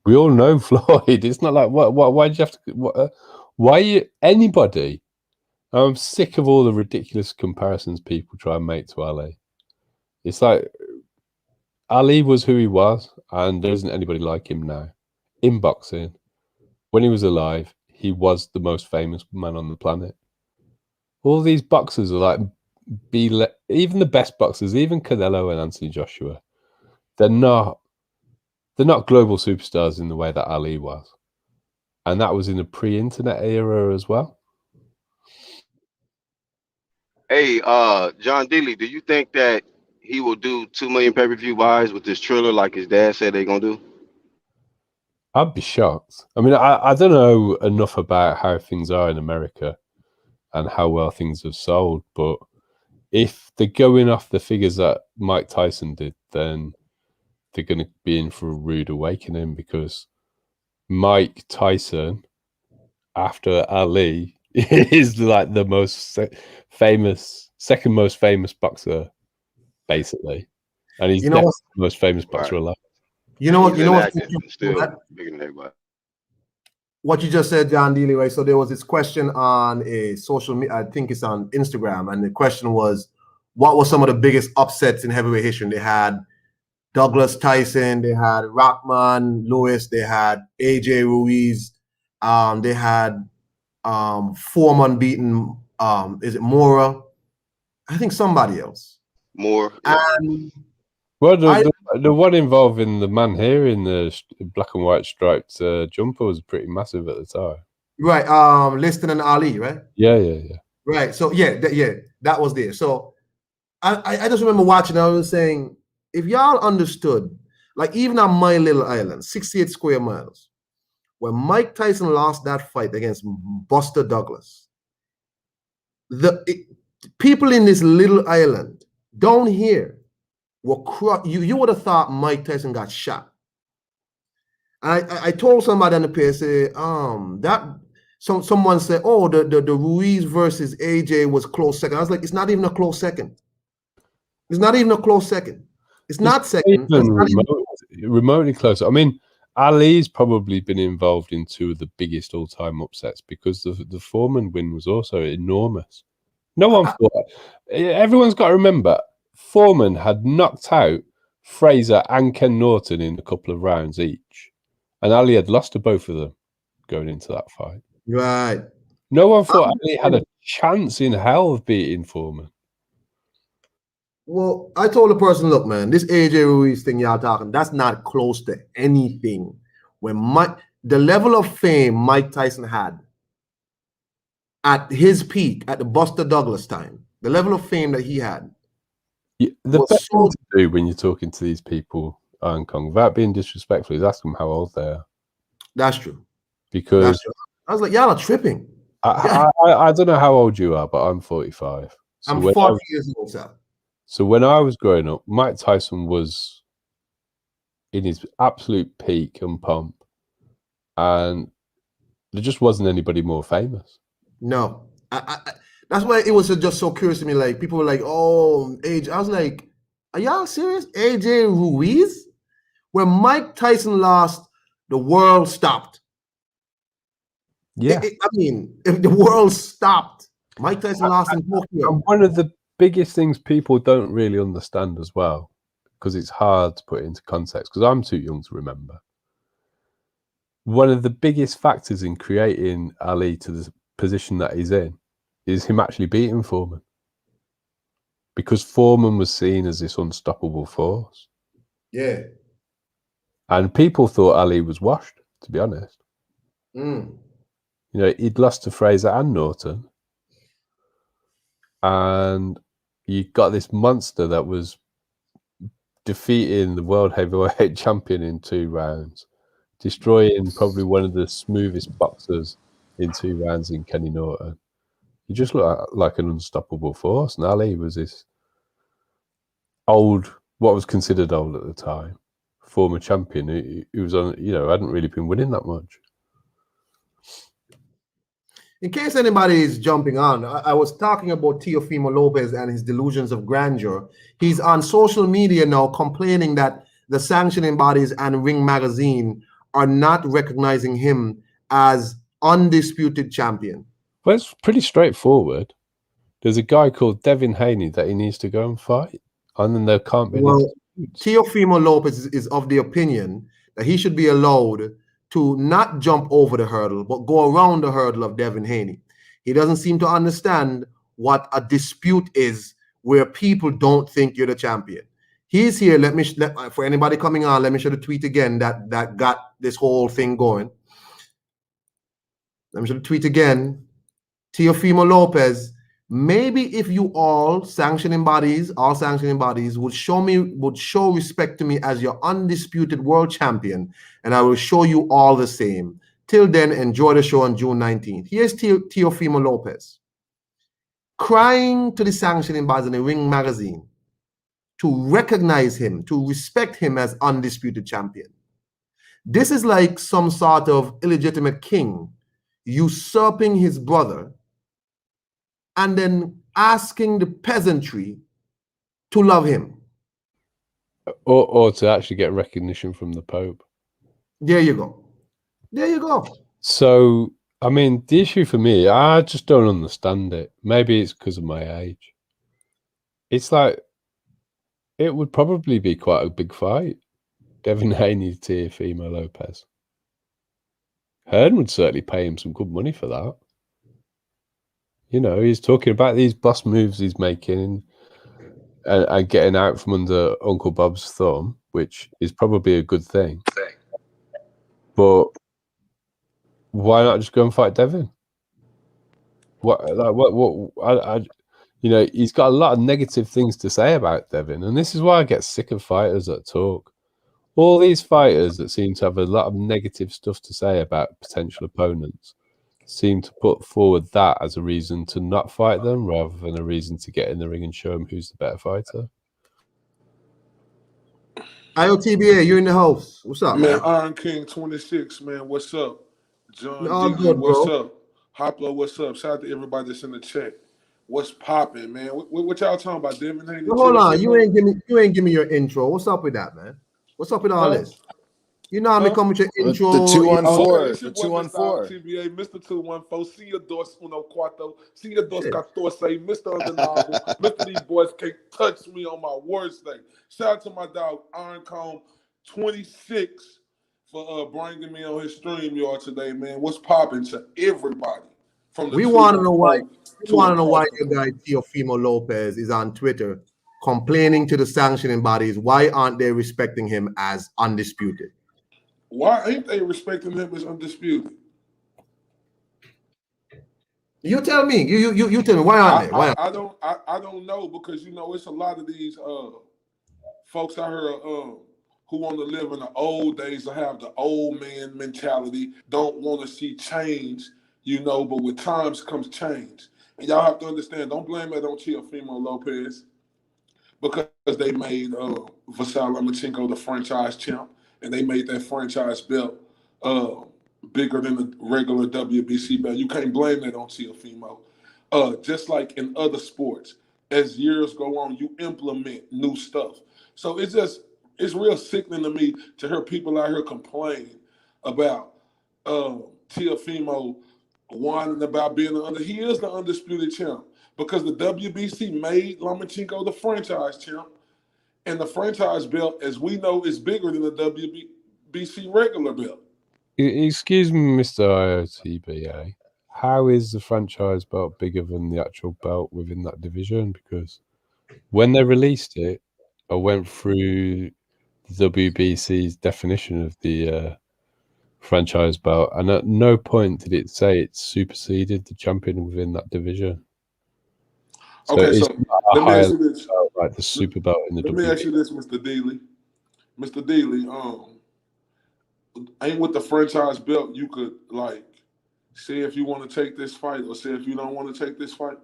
We all know Floyd. It's not like why did you have to? Why you anybody? I'm sick of all the ridiculous comparisons people try and make to Ali. It's like Ali was who he was, and there isn't anybody like him now in boxing. When he was alive, he was the most famous man on the planet. All these boxers are like even the best boxers, even Canelo and Anthony Joshua. They're not global superstars in the way that Ali was. And that was in a pre-internet era as well.
Hey, John Dealey, do you think that he will do 2 million pay-per-view buys with this Triller like his dad said they're gonna do?
I'd be shocked. I mean, I don't know enough about how things are in America and how well things have sold, but if they're going off the figures that Mike Tyson did, then they're going to be in for a rude awakening, because Mike Tyson, after Ali, is like the most famous, second most famous boxer, basically, and he's the most famous boxer alive.
You know what?
Still bigger than everybody.
What you just said, John Dealey, right? So there was this question on a social media, I think it's on Instagram, and the question was, what were some of the biggest upsets in heavyweight history? And they had Douglas Tyson, they had Rockman Lewis, they had AJ Ruiz, they had Foreman beating is it Mora? I think somebody else.
More.
And
well, the one involving the man here in the black and white striped jumper was pretty massive at the time.
Right. Liston and Ali, right?
Yeah.
Right. So that was there. So I just remember watching. I was saying, if y'all understood, like even on my little island, 68 square miles, when Mike Tyson lost that fight against Buster Douglas, people in this little island down here were you would have thought Mike Tyson got shot. And I told somebody on the page, say, someone said, oh, the Ruiz versus AJ was close second. I was like, it's not even a close second. It's not even a close second. It's not second.
Remotely close. I mean, Ali's probably been involved in two of the biggest all-time upsets, because the Foreman win was also enormous. No one thought. Everyone's got to remember, Foreman had knocked out Fraser and Ken Norton in a couple of rounds each, and Ali had lost to both of them going into that fight.
Right.
No one thought Ali had a chance in hell of beating Foreman.
Well, I told the person, look, man, this AJ Ruiz thing y'all talking, that's not close to anything. When the level of fame Mike Tyson had at his peak, at the Buster Douglas time, the level of fame that he had.
The best thing to do when you're talking to these people, Hong Kong, without being disrespectful, is ask them how old they are.
That's true.
Because
I was like, y'all are tripping.
I don't know how old you are, but I'm 45.
So I'm 40 years old, sir.
So when I was growing up, Mike Tyson was in his absolute peak and pomp, and there just wasn't anybody more famous.
No, that's why it was just so curious to me. Like, people were like, "Oh, AJ." I was like, "Are y'all serious?" AJ Ruiz? When Mike Tyson lost, the world stopped.
Yeah.
I mean, if the world stopped, Mike Tyson lost in Tokyo.
And one of the biggest things people don't really understand as well, because it's hard to put into context, because I'm too young to remember. One of the biggest factors in creating Ali to the position that he's in is him actually beating Foreman. Because Foreman was seen as this unstoppable force.
Yeah.
And people thought Ali was washed, to be honest.
Mm.
You know, he'd lost to Fraser and Norton. And you got this monster that was defeating the world heavyweight champion in 2 rounds, destroying probably one of the smoothest boxers in 2 rounds in Kenny Norton. He just looked like an unstoppable force. And Ali was this old, what was considered old at the time, former champion who was on, you know, hadn't really been winning that much.
In case anybody is jumping on, I was talking about Teofimo Lopez and his delusions of grandeur. He's on social media now complaining that the sanctioning bodies and Ring Magazine are not recognizing him as undisputed champion.
Well, it's pretty straightforward. There's a guy called Devin Haney that he needs to go and fight, and then there can't be any disputes.
Teofimo Lopez is of the opinion that he should be allowed to not jump over the hurdle, but go around the hurdle of Devin Haney. He doesn't seem to understand what a dispute is where people don't think you're the champion. He's here. For anybody coming on, let me show the tweet again that got this whole thing going. Let me show the tweet again. Teofimo Lopez, maybe if you all sanctioning bodies would show respect to me as your undisputed world champion, and I will show you all the same. Till then, enjoy the show on June 19th. Here's Teofimo Lopez crying to the sanctioning bodies in the Ring Magazine to recognize him, to respect him as undisputed champion. This is like some sort of illegitimate king usurping his brother and then asking the peasantry to love him.
Or to actually get recognition from the Pope.
There you go. There you go.
So, I mean, the issue for me, I just don't understand it. Maybe it's because of my age. It's like, it would probably be quite a big fight. Devin Haney, Teofimo Lopez. Hearn would certainly pay him some good money for that. You know, he's talking about these boss moves he's making and getting out from under Uncle Bob's thumb, which is probably a good thing. But why not just go and fight Devin? You know, he's got a lot of negative things to say about Devin, and this is why I get sick of fighters that talk. All these fighters that seem to have a lot of negative stuff to say about potential opponents seem to put forward that as a reason to not fight them rather than a reason to get in the ring and show them who's the better fighter.
IOTBA, you're in the house. What's up,
Man,
man?
Iron King 26, man. What's up? John
All
D,
good,
what's
bro.
up? Hoplo, what's up? Shout out to everybody that's in the chat. What's popping, man? What y'all talking about, Devin Haney?
Well, hold on, you ain't give me your intro. What's up with that, man? What's up with all this? You know how me come with your intro.
The 214.
It's your
The
boy, Mr.
214.
TBA, Mr. 214. See your dos uno cuarto. See your dos catorce. Mr. Undeniable. Mr. These boys can't touch me on my worst day. Shout out to my dog, Iron Comb 26, for bringing me on his stream yard today, man. What's popping to everybody? From the
We want to know why.
We
want to know why your guy Teofimo Lopez is on Twitter complaining to the sanctioning bodies. Why aren't they respecting him as undisputed?
Why ain't they respecting him as undisputed?
You tell me. You tell me. Why aren't they? Why?
I don't know, because you know it's a lot of these folks out here who want to live in the old days or have the old man mentality, don't want to see change, you know, but with times comes change. And y'all have to understand, don't blame it on Teofimo Lopez, because they made Vasily Lomachenko the franchise champ, and they made that franchise belt bigger than the regular WBC belt. You can't blame that on Teofimo. Just like in other sports, as years go on, you implement new stuff. So it's real sickening to me to hear people out here complain about Teofimo whining about being he is the undisputed champ because the WBC made Lomachenko the franchise champ, and the franchise belt, as we know, is bigger than the WBC regular belt.
Excuse me, Mr. IOTBA. How is the franchise belt bigger than the actual belt within that division? Because when they released it, I went through the WBC's definition of the franchise belt, and at no point did it say it superseded the champion within that division. So
Okay,
it's
so
not a
let me
higher
ask you this.
belt like the super belt in the
Let me
WBC.
ask you this, Mr. Dealey. Mr. Dealey, ain't with the franchise belt you could like say if you want to take this fight or say if you don't want to take this fight?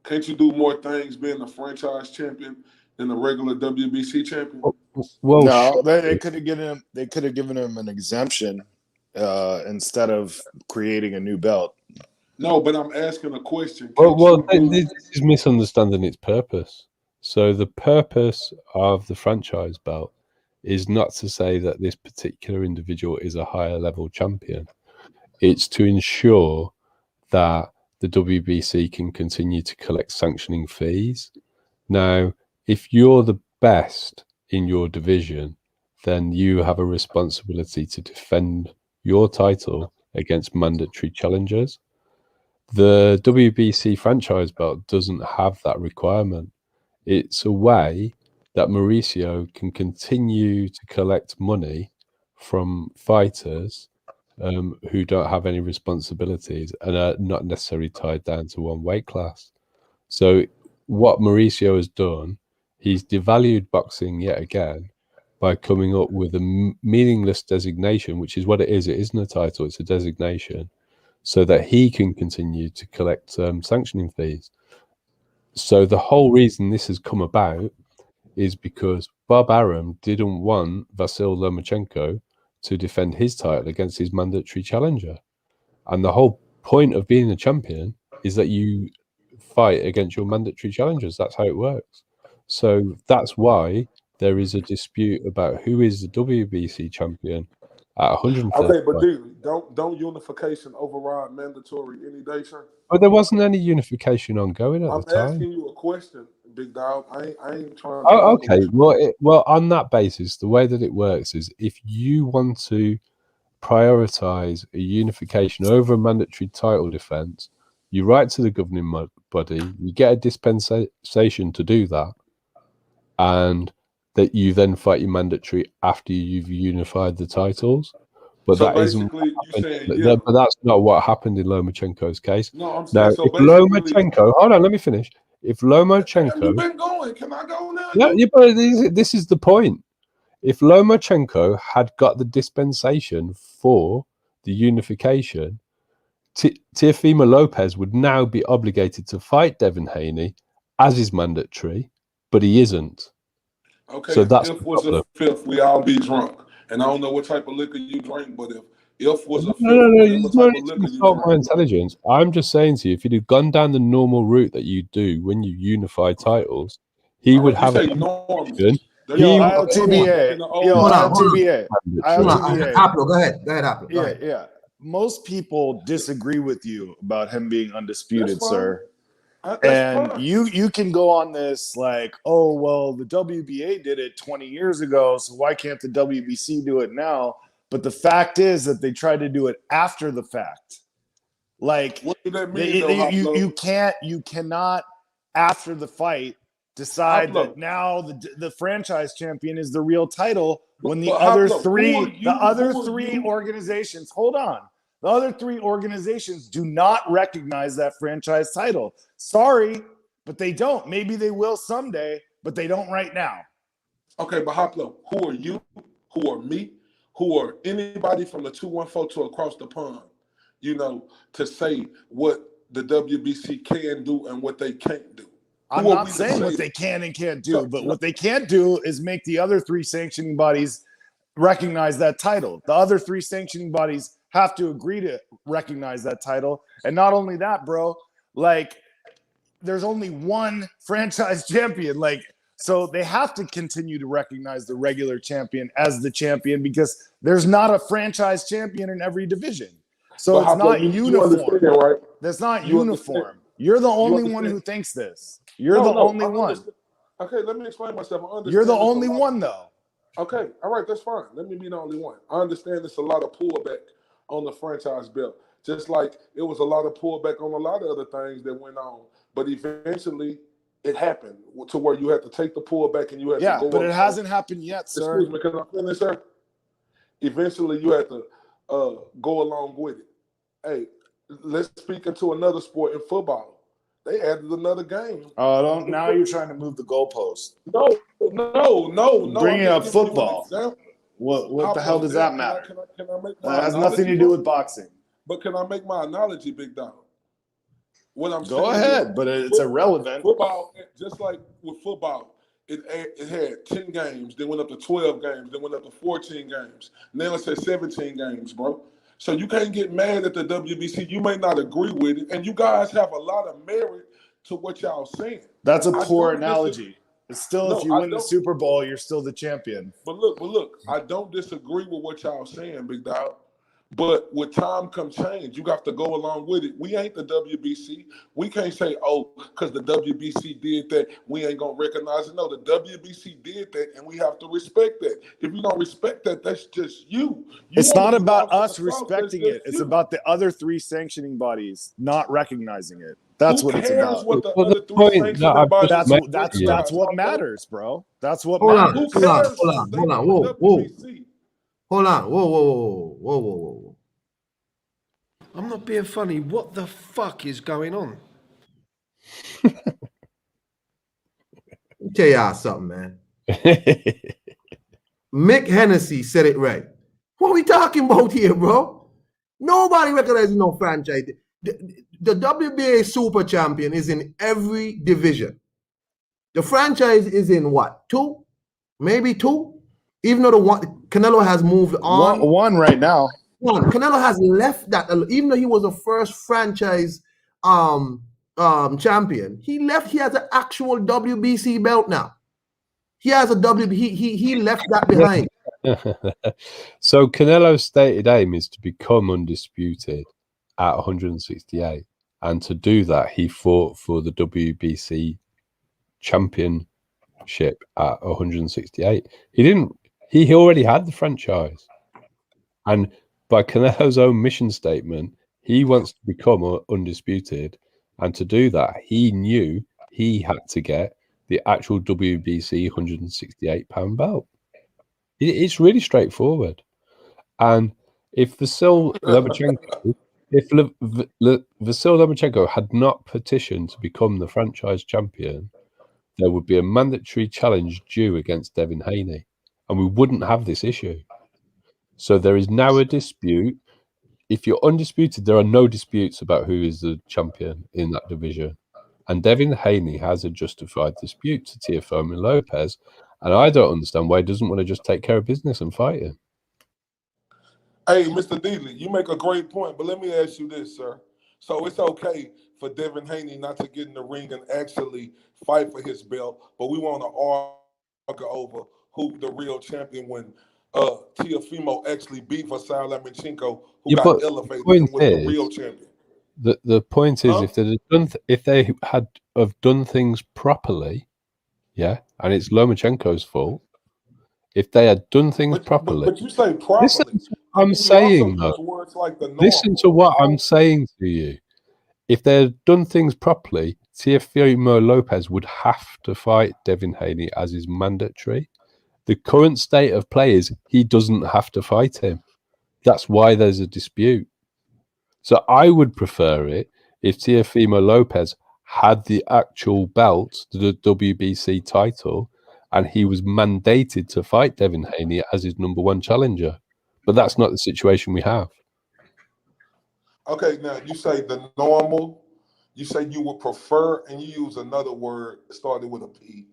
Can't you do more things being the franchise champion than the regular WBC champion?
Well,
No,
sure.
they could have given him. They could have given him an exemption instead of creating a new belt.
No, but I'm asking a question.
Well, this is misunderstanding its purpose. So the purpose of the franchise belt is not to say that this particular individual is a higher level champion. It's to ensure that the WBC can continue to collect sanctioning fees. Now, if you're the best in your division, then you have a responsibility to defend your title against mandatory challengers. The WBC franchise belt doesn't have that requirement. It's a way that Mauricio can continue to collect money from fighters who don't have any responsibilities and are not necessarily tied down to one weight class. So what Mauricio has done, he's devalued boxing yet again by coming up with a meaningless designation, which is what it is. It isn't a title, it's a designation, so that he can continue to collect sanctioning fees. So the whole reason this has come about is because Bob Arum didn't want Vasyl Lomachenko to defend his title against his mandatory challenger. And the whole point of being a champion is that you fight against your mandatory challengers. That's how it works. So that's why there is a dispute about who is the WBC champion at 130.
Okay, but Dealey, don't unification override mandatory any day, sir?
But there wasn't any unification ongoing at
I'm
the time.
asking you a question, big dog. I ain't trying to.
Oh, okay. Well, on that basis, the way that it works is if you want to prioritize a unification over a mandatory title defense, you write to the governing body, you get a dispensation to do that, and that you then fight your mandatory after you've unified the titles. But
So
that isn't.
basically, you saying yeah.
But that's not what happened in Lomachenko's case.
No, I'm
Now,
saying so
if
basically.
Lomachenko, hold on, let me finish. If Lomachenko,
You've been going. Can I go now?
yeah, but this is the point. If Lomachenko had got the dispensation for the unification, Teofimo Lopez would now be obligated to fight Devin Haney as is mandatory, but he isn't.
Okay,
so
if
that's
if was a fifth, we all be drunk. And I don't know what type of liquor you drink, but if was a fifth,
no,
whatever
there's
type
no
of
need to
liquor you
insult my
drink.
intelligence. I'm just saying to you, if you'd have gone down the normal route that you do when you unify titles, he would have
You say
a
normal.
Yo, IOTBA. Yo, IOTBA.
Apple, go ahead. Go ahead, Apple. Go ahead.
Yeah. Most people disagree with you about him being undisputed, sir. And
fine.
you can go on this like, oh, well, the WBA did it 20 years ago, so why can't the WBC do it now? But the fact is that they tried to do it after the fact. Like,
what did that mean,
you cannot, after the fight, decide that now the franchise champion is the real title when the other three organizations, hold on. The other three organizations do not recognize that franchise title. Sorry, but they don't. Maybe they will someday, but they don't right now.
Okay, but Hoplo, who are you? Who are me? Who are anybody from the 214 to across the pond? To say what the WBC can do and what they can't do.
I'm not saying what they can and can't do, but what they can't do is make the other three sanctioning bodies recognize that title. The other three sanctioning bodies have to agree to recognize that title. And not only that, bro, like there's only one franchise champion. So they have to continue to recognize the regular champion as the champion because there's not a franchise champion in every division. So it's
how
not
you
uniform.
understand, right?
That's not
You
uniform.
understand?
You're the
You
only one
understand?
who thinks this. You're the only
I
one.
understand. Okay, let me explain myself. I understand
You're the
it's a
only
lot-
one, though.
Okay, all right, that's fine. Let me be the only one. I understand there's a lot of pullback on the franchise belt, just like it was a lot of pullback on a lot of other things that went on. But eventually, it happened to where you had to take the pullback and you had to
Yeah,
go
but it
along.
hasn't happened yet, sir.
Excuse me, can I finish, sir? Eventually, you had to go along with it. Hey, let's speak into another sport in football. They added another game.
Don't. Now you're trying to move the goalpost.
No.
Bringing
I'm
up
just giving you an
football.
example.
What
How
the hell
about
does that
Can
matter?
I make my
That has
analogy,
nothing to do
bro?
with boxing.
But can I make my analogy, big dog? What I'm
Go
saying
ahead,
is,
but it's irrelevant.
football, just like with football, it had 10 games, then went up to 12 games, then went up to 14 games. Now it's at 17 games, bro. So you can't get mad at the WBC. You may not agree with it, and you guys have a lot of merit to what y'all saying.
That's a
I
poor
don't
analogy. It's still, if
No,
you
I
win the
don't.
Super Bowl, you're still the champion.
But look, I don't disagree with what y'all saying, big dog. But with time come change, you got to go along with it. We ain't the WBC. We can't say, oh, because the WBC did that, we ain't gonna recognize it. No, the WBC did that, and we have to respect that. If you don't respect that, that's just you.
It's
wanna
not
be
about
lost in the
us
sauce, that's
respecting
just
it. It's
you.
about the other three sanctioning bodies not recognizing it. That's
Who
what it's
cares
about.
what the
Well, the
other three
point that
sanctioning
I've just
bodies
That's
made
that's
to you,
that's
recognize?
what matters, bro. That's what
Hold on,
Who
matters.
hold on,
cares
hold
what
on,
they
hold on.
do
Whoa,
with
whoa,
WBC?
hold on. Whoa.
I'm not being funny. What the fuck is going on?
Let me tell y'all something, man. Mick Hennessy said it right. What are we talking about here, bro? Nobody recognizes no franchise. The WBA Super Champion is in every division. The franchise is in what? 2? Maybe 2? Even though the one Canelo has moved on.
One right now.
Canelo has left that. Even though he was the first franchise champion, he left. He has an actual WBC belt now. He has a he left that behind.
So Canelo's stated aim is to become undisputed at 168, and to do that, he fought for the WBC championship at 168. He didn't. He already had the franchise, and by Canelo's own mission statement, he wants to become undisputed, and to do that, he knew he had to get the actual WBC 168-pound belt. It's really straightforward. And if Vasyl Lomachenko had not petitioned to become the franchise champion, there would be a mandatory challenge due against Devin Haney, and we wouldn't have this issue. So there is now a dispute. If you're undisputed, there are no disputes about who is the champion in that division. And Devin Haney has a justified dispute to Teofimo Lopez, and I don't understand why he doesn't want to just take care of business and fight him.
Hey, Mr. Dealey, you make a great point, but let me ask you this, sir. So it's okay for Devin Haney not to get in the ring and actually fight for his belt, but we want to argue over who the real champion when Teofimo actually beat Vasyl Lomachenko, who
Yeah, but
got elevated
the
and
point
was the real
is,
champion.
the point is,
Huh?
if they had have done things properly, yeah, and it's Lomachenko's fault. If they had done things properly,
But you say
listen
properly,
to what I'm
and you also
saying, though.
use words like the
Listen
normal.
to what I'm saying to you. If they had done things properly, Teofimo Lopez would have to fight Devin Haney as is mandatory. The current state of play is he doesn't have to fight him. That's why there's a dispute. So I would prefer it if Teofimo Lopez had the actual belt, the WBC title, and he was mandated to fight Devin Haney as his number one challenger. But that's not the situation we have.
Okay, now you say the normal. You say you would prefer, and you use another word started with a P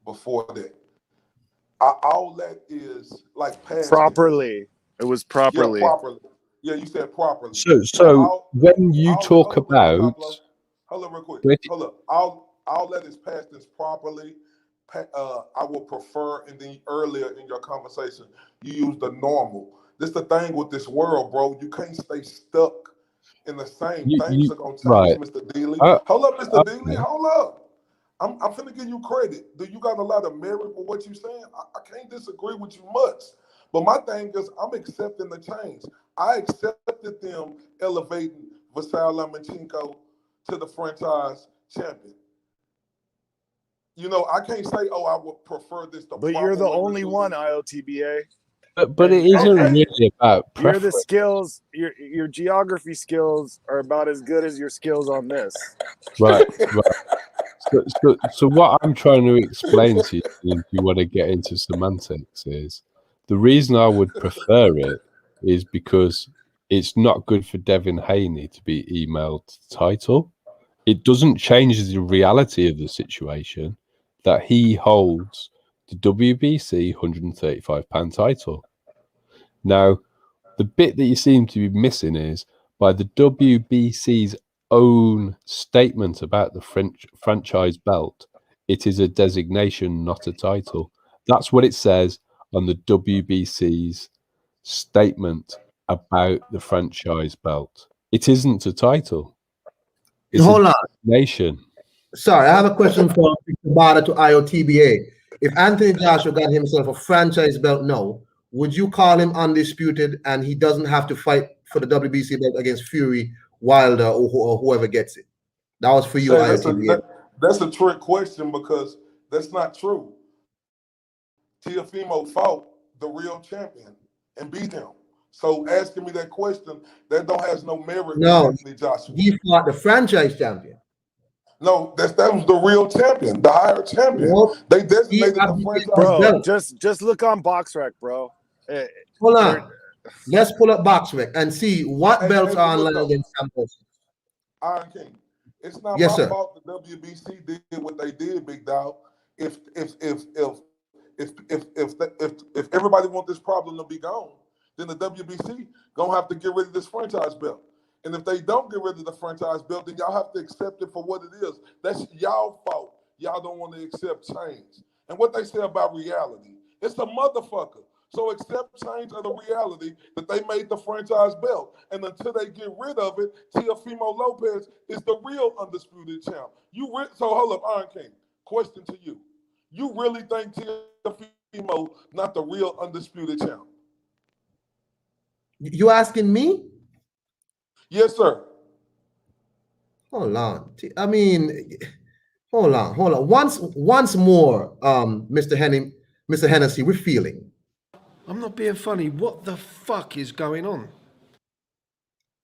before that. All that is like past tense.
Properly. It was
Yeah,
properly.
properly. Yeah, you said properly.
So when you talk about,
hold up real quick.
wait,
Hold up. All that is past tense properly. I will prefer, and then earlier in your conversation, you use the normal. This the thing with this world, bro. You can't stay stuck and the same
You,
things
you
are gonna change,
right?
Mr. Dealey.
Uh,
Hold up, Mr. Dealey.
okay.
Hold up. I'm finna give you credit. Do you got a lot of merit for what you're saying? I can't disagree with you much. But my thing is, I'm accepting the change. I accepted them elevating Vasily Lomachenko to the franchise champion. You know, I can't say, oh, I would prefer this the
But
proper
you're the
way
only
to do
one,
it.
IOTBA.
But it isn't
Okay.
really about
You're the
preference.
skills. Your geography skills are about as good as your skills on this.
Right, right. So what I'm trying to explain to you, if you want to get into semantics, is the reason I would prefer it is because it's not good for Devin Haney to be emailed the title. It doesn't change the reality of the situation that he holds the WBC £135 title. Now, the bit that you seem to be missing is by the WBC's own statement about the French franchise belt, it is a designation, not a title. That's what it says on the WBC's statement about the franchise belt. It isn't a title. It's
Hold
a
on.
designation.
Sorry, I have a question for Bada to IOTBA. If Anthony Joshua got himself a franchise belt now, would you call him undisputed and he doesn't have to fight for the WBC belt against Fury, Wilder, or whoever gets it? That was for you,
Shay,
IOTBA.
that's a trick question because that's not true. Teofimo fought the real champion and beat him. So asking me that question, that don't has no merit with
No,
Anthony Joshua.
he fought the franchise champion.
No, that was the real champion, the higher champion.
Well,
They
he
designated the
abdicated his
franchise.
Bro,
belt.
just look on BoxRec, bro.
Hold
There-
on. Let's pull up BoxRec and see what belts
But
are
look
online
though,
against Sam Wilson.
Iron King. It's not
Yes,
my
sir.
fault the WBC did what they did, big dog. If everybody want this problem to be gone, then the WBC gonna have to get rid of this franchise belt. And if they don't get rid of the franchise belt, then y'all have to accept it for what it is. That's y'all fault. Y'all don't want to accept change. And what they say about reality, it's a motherfucker. So accept change of the reality that they made the franchise belt. And until they get rid of it, Teofimo Lopez is the real undisputed champ. So hold up, Iron King. Question to you. You really think Teofimo not the real undisputed champ?
You asking me?
Yes, sir.
Hold on. I mean, hold on. Once more, Mr. Hennessy, we're feeling.
I'm not being funny. What the fuck is going on?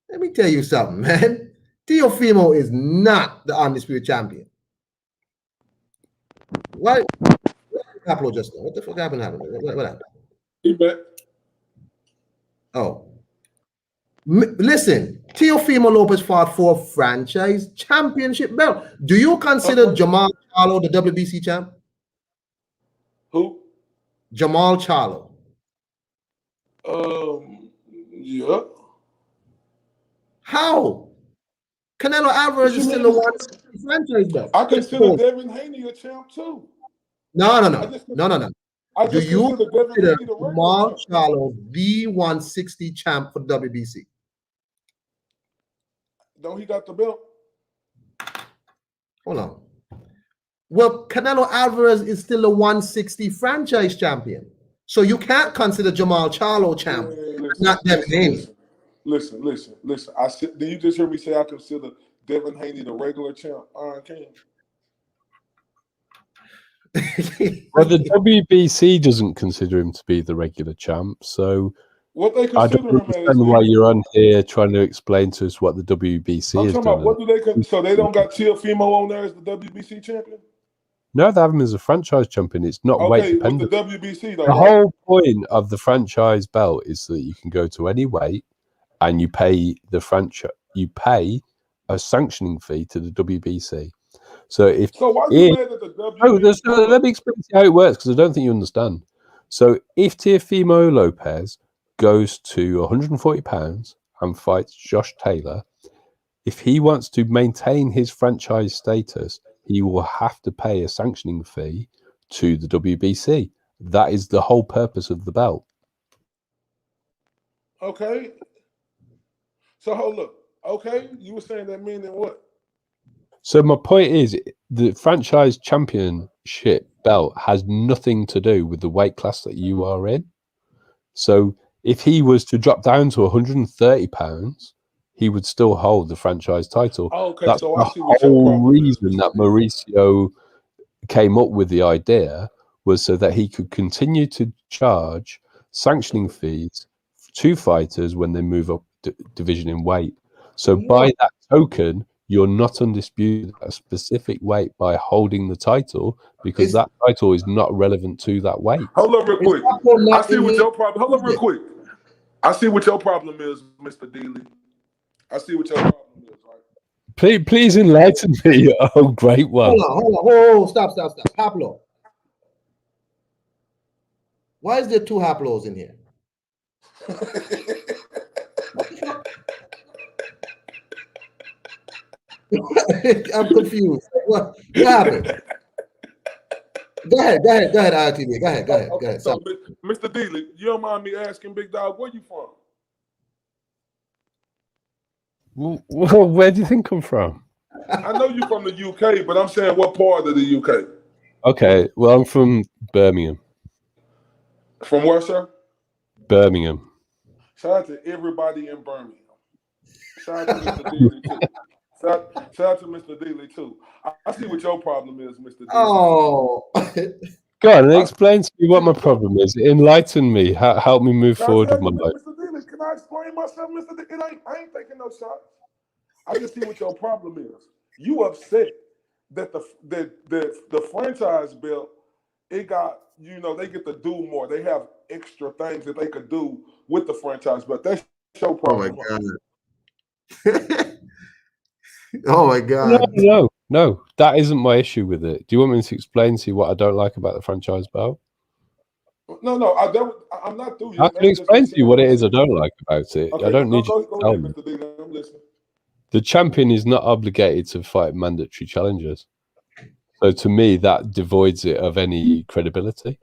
Let me tell you something, man. Teofimo is not the undisputed champion. What happened just now? What the fuck happened? What happened?
He bet.
Oh. Listen, Teofimo Lopez fought for a franchise championship belt. Do you consider Jamal Charlo the WBC champ?
Who?
Jamal Charlo.
Yeah.
How? Canelo Alvarez is still the one franchise belt.
I consider Devin Haney a champ too.
No.
I
Do
just
you
consider Devin
consider
Haney the regular
Jamal
champ.
Charlo the 160 champ for the WBC?
Don't he got the belt?
Hold on. Well, Canelo Alvarez is still a 160 franchise champion. So you can't consider Jamal Charlo champ, not Devin Haney.
Listen. Did you just hear me say I consider Devin Haney the regular champ? Iron King.
Well, the WBC doesn't consider him to be the regular champ, so
What they
I don't
consider him as?
understand why you're on here trying to explain to us what the WBC
I'm
has
talking about
done.
what do they? So they don't got Teofimo on there as the WBC champion?
No, they have him as a franchise champion. It's not weight
Okay, with the
dependent.
WBC though,
The
right?
whole point of the franchise belt is that you can go to any weight and you pay the franchise. You pay a sanctioning fee to the WBC. So
why are you mad at the WBC?
let me explain to you how it works because I don't think you understand. So if Teofimo Lopez goes to £140 and fights Josh Taylor, if he wants to maintain his franchise status, he will have to pay a sanctioning fee to the WBC. That is the whole purpose of the belt.
Okay. So hold up. Okay, you were saying that meaning what?
So my point is, the franchise championship belt has nothing to do with the weight class that you are in. So if he was to drop down to 130 pounds, he would still hold the franchise title.
Oh, okay,
That's
so
the
I see what your
whole
problem is,
reason
Mr.
that
D.
Mauricio came up with the idea, was so that he could continue to charge sanctioning fees to fighters when they move up division in weight. So by that token, you're not undisputed at a specific weight by holding the title, because that title is not relevant to that weight.
Hold up real
Is
quick.
that one
I
not
see
in
what
here?
your problem. Hold up real quick. I see what your problem is, Mr. Dealey. I see what your problem is, right?
Please enlighten me. Oh, great one.
Hold on. Whoa, stop. Haplo. Why is there two Haplos in here? I'm confused. What happened? Go ahead, ITV. Go ahead.
Okay, so Mr. Dealey, you don't mind me asking, Big Dog, where you from?
Well, where do you think I'm from?
I know you from the UK, but I'm saying what part of the UK?
Okay, well, I'm from Birmingham.
From where, sir?
Birmingham.
Shout out to everybody in Birmingham. Shout out to Mr. Dealey too. Shout out to Mr. Dealey too. I see what your problem is, Mr. Dealey.
Oh.
Go on and explain to me what my problem is. Enlighten me. Help me move forward with my life.
Mr. Dealey, can I explain myself, Mr. Dealey? I ain't taking no shots. I just see what your problem is. You upset that the franchise belt, it got, they get to do more. They have extra things that they could do with the franchise belt. That's your problem.
Oh my God. Oh my God.
No. That isn't my issue with it. Do you want me to explain to you what I don't like about the franchise belt?
No, I'm not through yet.
I can explain to you what it is I don't like about it.
Okay,
I don't need
go
you to
ahead,
tell me.
Mr. Dealey. I'm listening.
The champion is not obligated to fight mandatory challengers. So to me, that devoids it of any credibility.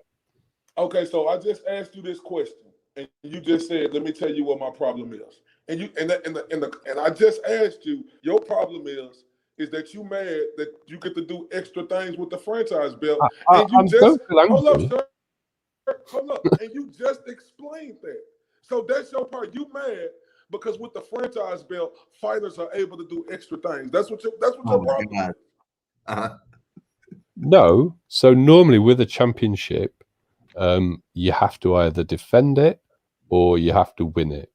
Okay, so I just asked you this question, and you just said, "Let me tell you what my problem is." And I just asked you, your problem is that you mad that you get to do extra things with the franchise belt, and you just hold up, sir. Hold up, and you just explained that. So that's your part. You mad because with the franchise belt, fighters are able to do extra things. That's what your problem is.
No. So normally with a championship, you have to either defend it or you have to win it.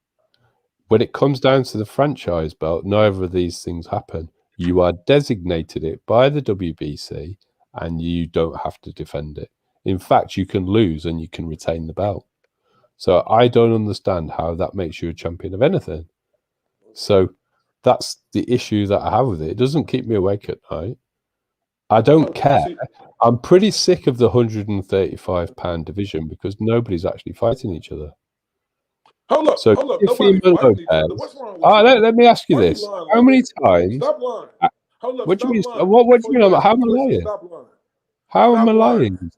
When it comes down to the franchise belt, neither of these things happen. You are designated it by the WBC and you don't have to defend it. In fact, you can lose and you can retain the belt. So I don't understand how that makes you a champion of anything. So that's the issue that I have with it. It doesn't keep me awake at night. I don't care. I'm pretty sick of the £135 division because nobody's actually fighting each other.
Hold up. Nobody fighting each other. What's wrong with you?
Let me ask you this. How many times?
Stop lying. Hold up.
What do you mean?
Lying.
What do you mean? How am I lying?
Stop lying.
How am I lying?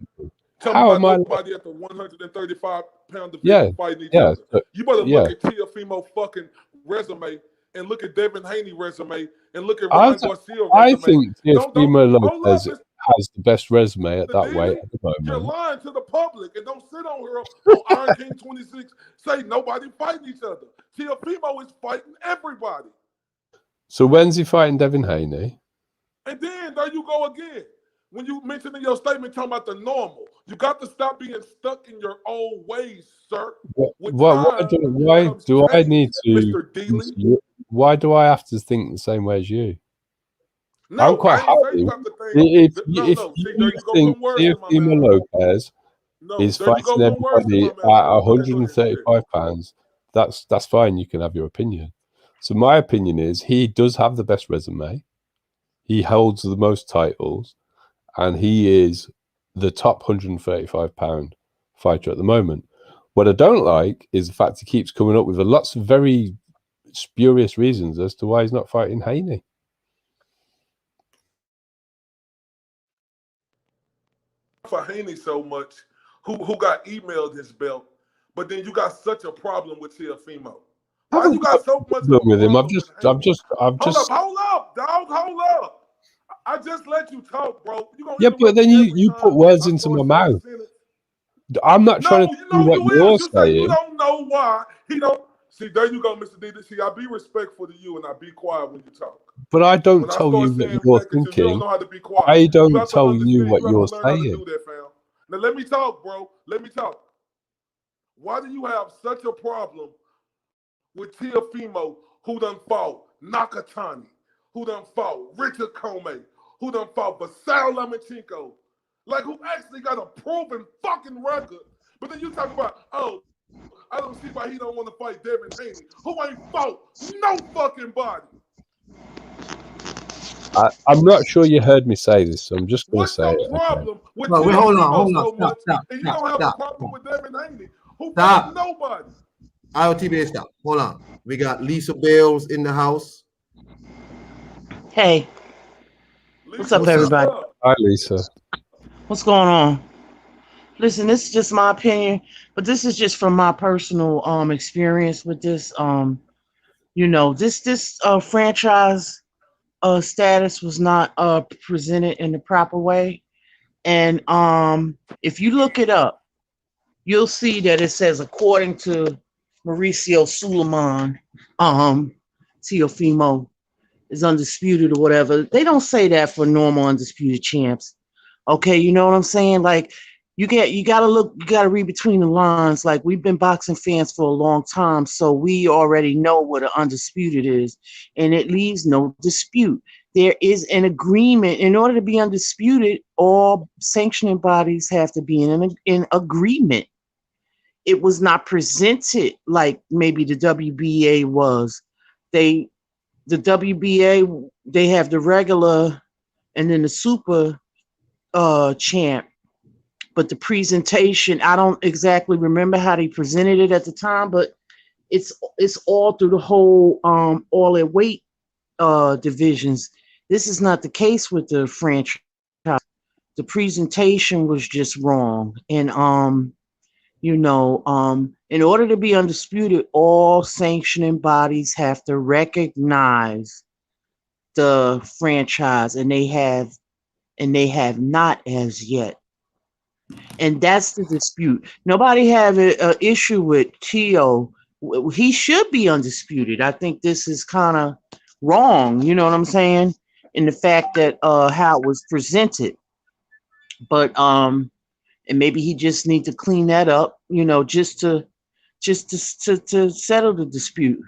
How am I nobody at the 135-pound division fighting each other? You better look at Teofimo fucking resume and look at Devin Haney resume and look at Ryan Garcia resume.
I think Teofimo Lopez has the best resume at that weight at the moment.
You're lying to the public and don't sit on here on Iron King 26 say nobody fighting each other. Teofimo is fighting everybody.
So when's he fighting Devin Haney?
And then there you go again. When you mention in your statement talking about the normal, you got to stop being stuck in your old ways, sir.
Why do I need to?
Mr. Dealey?
Why do I have to think the same way as you?
No,
I'm quite happy. If you think Teofimo Lopez is fighting everybody at £135, that's fine. You can have your opinion. So my opinion is he does have the best resume. He holds the most titles, and he is the top £135 fighter at the moment. What I don't like is the fact he keeps coming up with lots of very spurious reasons as to why he's not fighting Haney.
For Haney so much, who got emailed his belt, but then you got such a problem with Teofimo. Why you got so much of a
with him.
problem with Haney?
I've just.
Hold up, dog. Hold up. I just let you talk, bro. You gonna
Yeah, but
interrupt
then
me every
you put
time
words
I
into my
start saying a
mouth.
sentence.
I'm not trying
No,
to
you
do
know
what
you
you're
is. You say you
saying.
don't know why he don't. See, there you go, Mr. D. See, I be respectful to you and I be quiet when you talk.
But I don't
When I
tell
start
you what
saying
you're
negative, you don't
thinking.
know how to be quiet.
I
You
don't
have to
tell you
understand.
what
You have to
you're
learn how to
saying.
do that, fam. Now let me talk, bro. Let me talk. Why do you have such a problem with Teofimo, who done fought Nakatani, who done fought Richard Comey, who done fought Basal Lomachenko, like who actually got a proven fucking record? But then you talk about, oh, I don't see why he don't want to fight Devin Haney, who ain't fought no fucking body.
I'm not sure you heard me say this, so I'm just going to
What's
say
your
it. Okay.
problem with
Well, wait, hold
Teofimo
on,
so much,
stop,
and you don't have a problem with Devin Haney, who fought
stop.
nobody?
IOTBA, stop. Hold on. We got Lisa Bales in the house.
Hey, what's
Lisa,
up,
What's up?
everybody?
Hi, Lisa.
What's going on? Listen, this is just my opinion, but this is just from my personal experience with this. This franchise status was not presented in the proper way, and if you look it up, you'll see that it says according to Mauricio Suleiman, Teofimo is undisputed or whatever. They don't say that for normal undisputed champs. Okay, you know what I'm saying? Like you gotta read between the lines. Like we've been boxing fans for a long time, so we already know what an undisputed is, and it leaves no dispute. There is an agreement. In order to be undisputed, all sanctioning bodies have to be in agreement. It was not presented like maybe the WBA was. The WBA, they have the regular and then the super champ, but the presentation, I don't exactly remember how they presented it at the time, but it's all through the whole all at weight divisions. This is not the case with the franchise. The presentation was just wrong, and in order to be undisputed, all sanctioning bodies have to recognize the franchise, and they have not as yet. And that's the dispute. Nobody have an issue with Tio. He should be undisputed. I think this is kind of wrong. You know what I'm saying? In the fact that how it was presented, but and maybe he just need to clean that up. Just to settle the dispute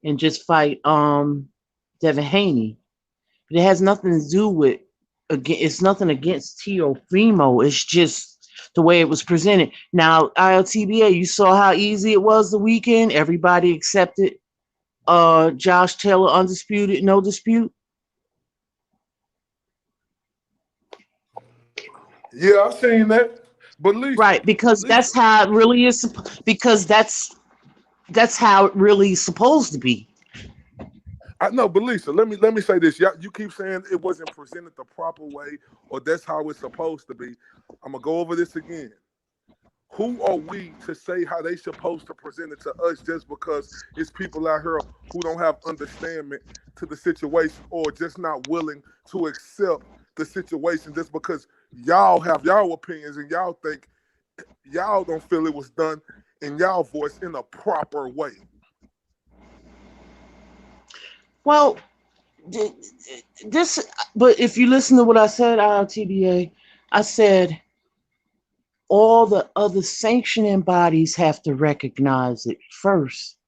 and just fight Devin Haney. But it has nothing to do with it's nothing against Teofimo. It's just the way it was presented. Now, ILTBA, you saw how easy it was the weekend. Everybody accepted Josh Taylor undisputed, no dispute.
Yeah, I seen that. But Lisa,
Right, because
Lisa,
that's how it really is. Because that's how it really is supposed to be.
I know, but Lisa, let me say this. You keep saying it wasn't presented the proper way, or that's how it's supposed to be. I'm gonna go over this again. Who are we to say how they supposed to present it to us just because it's people out here who don't have understanding to the situation or just not willing to accept the situation just because y'all have y'all opinions and y'all think y'all don't feel it was done in y'all voice in a proper way.
Well, this, but if you listen to what I said, ILTBA, I said all the other sanctioning bodies have to recognize it first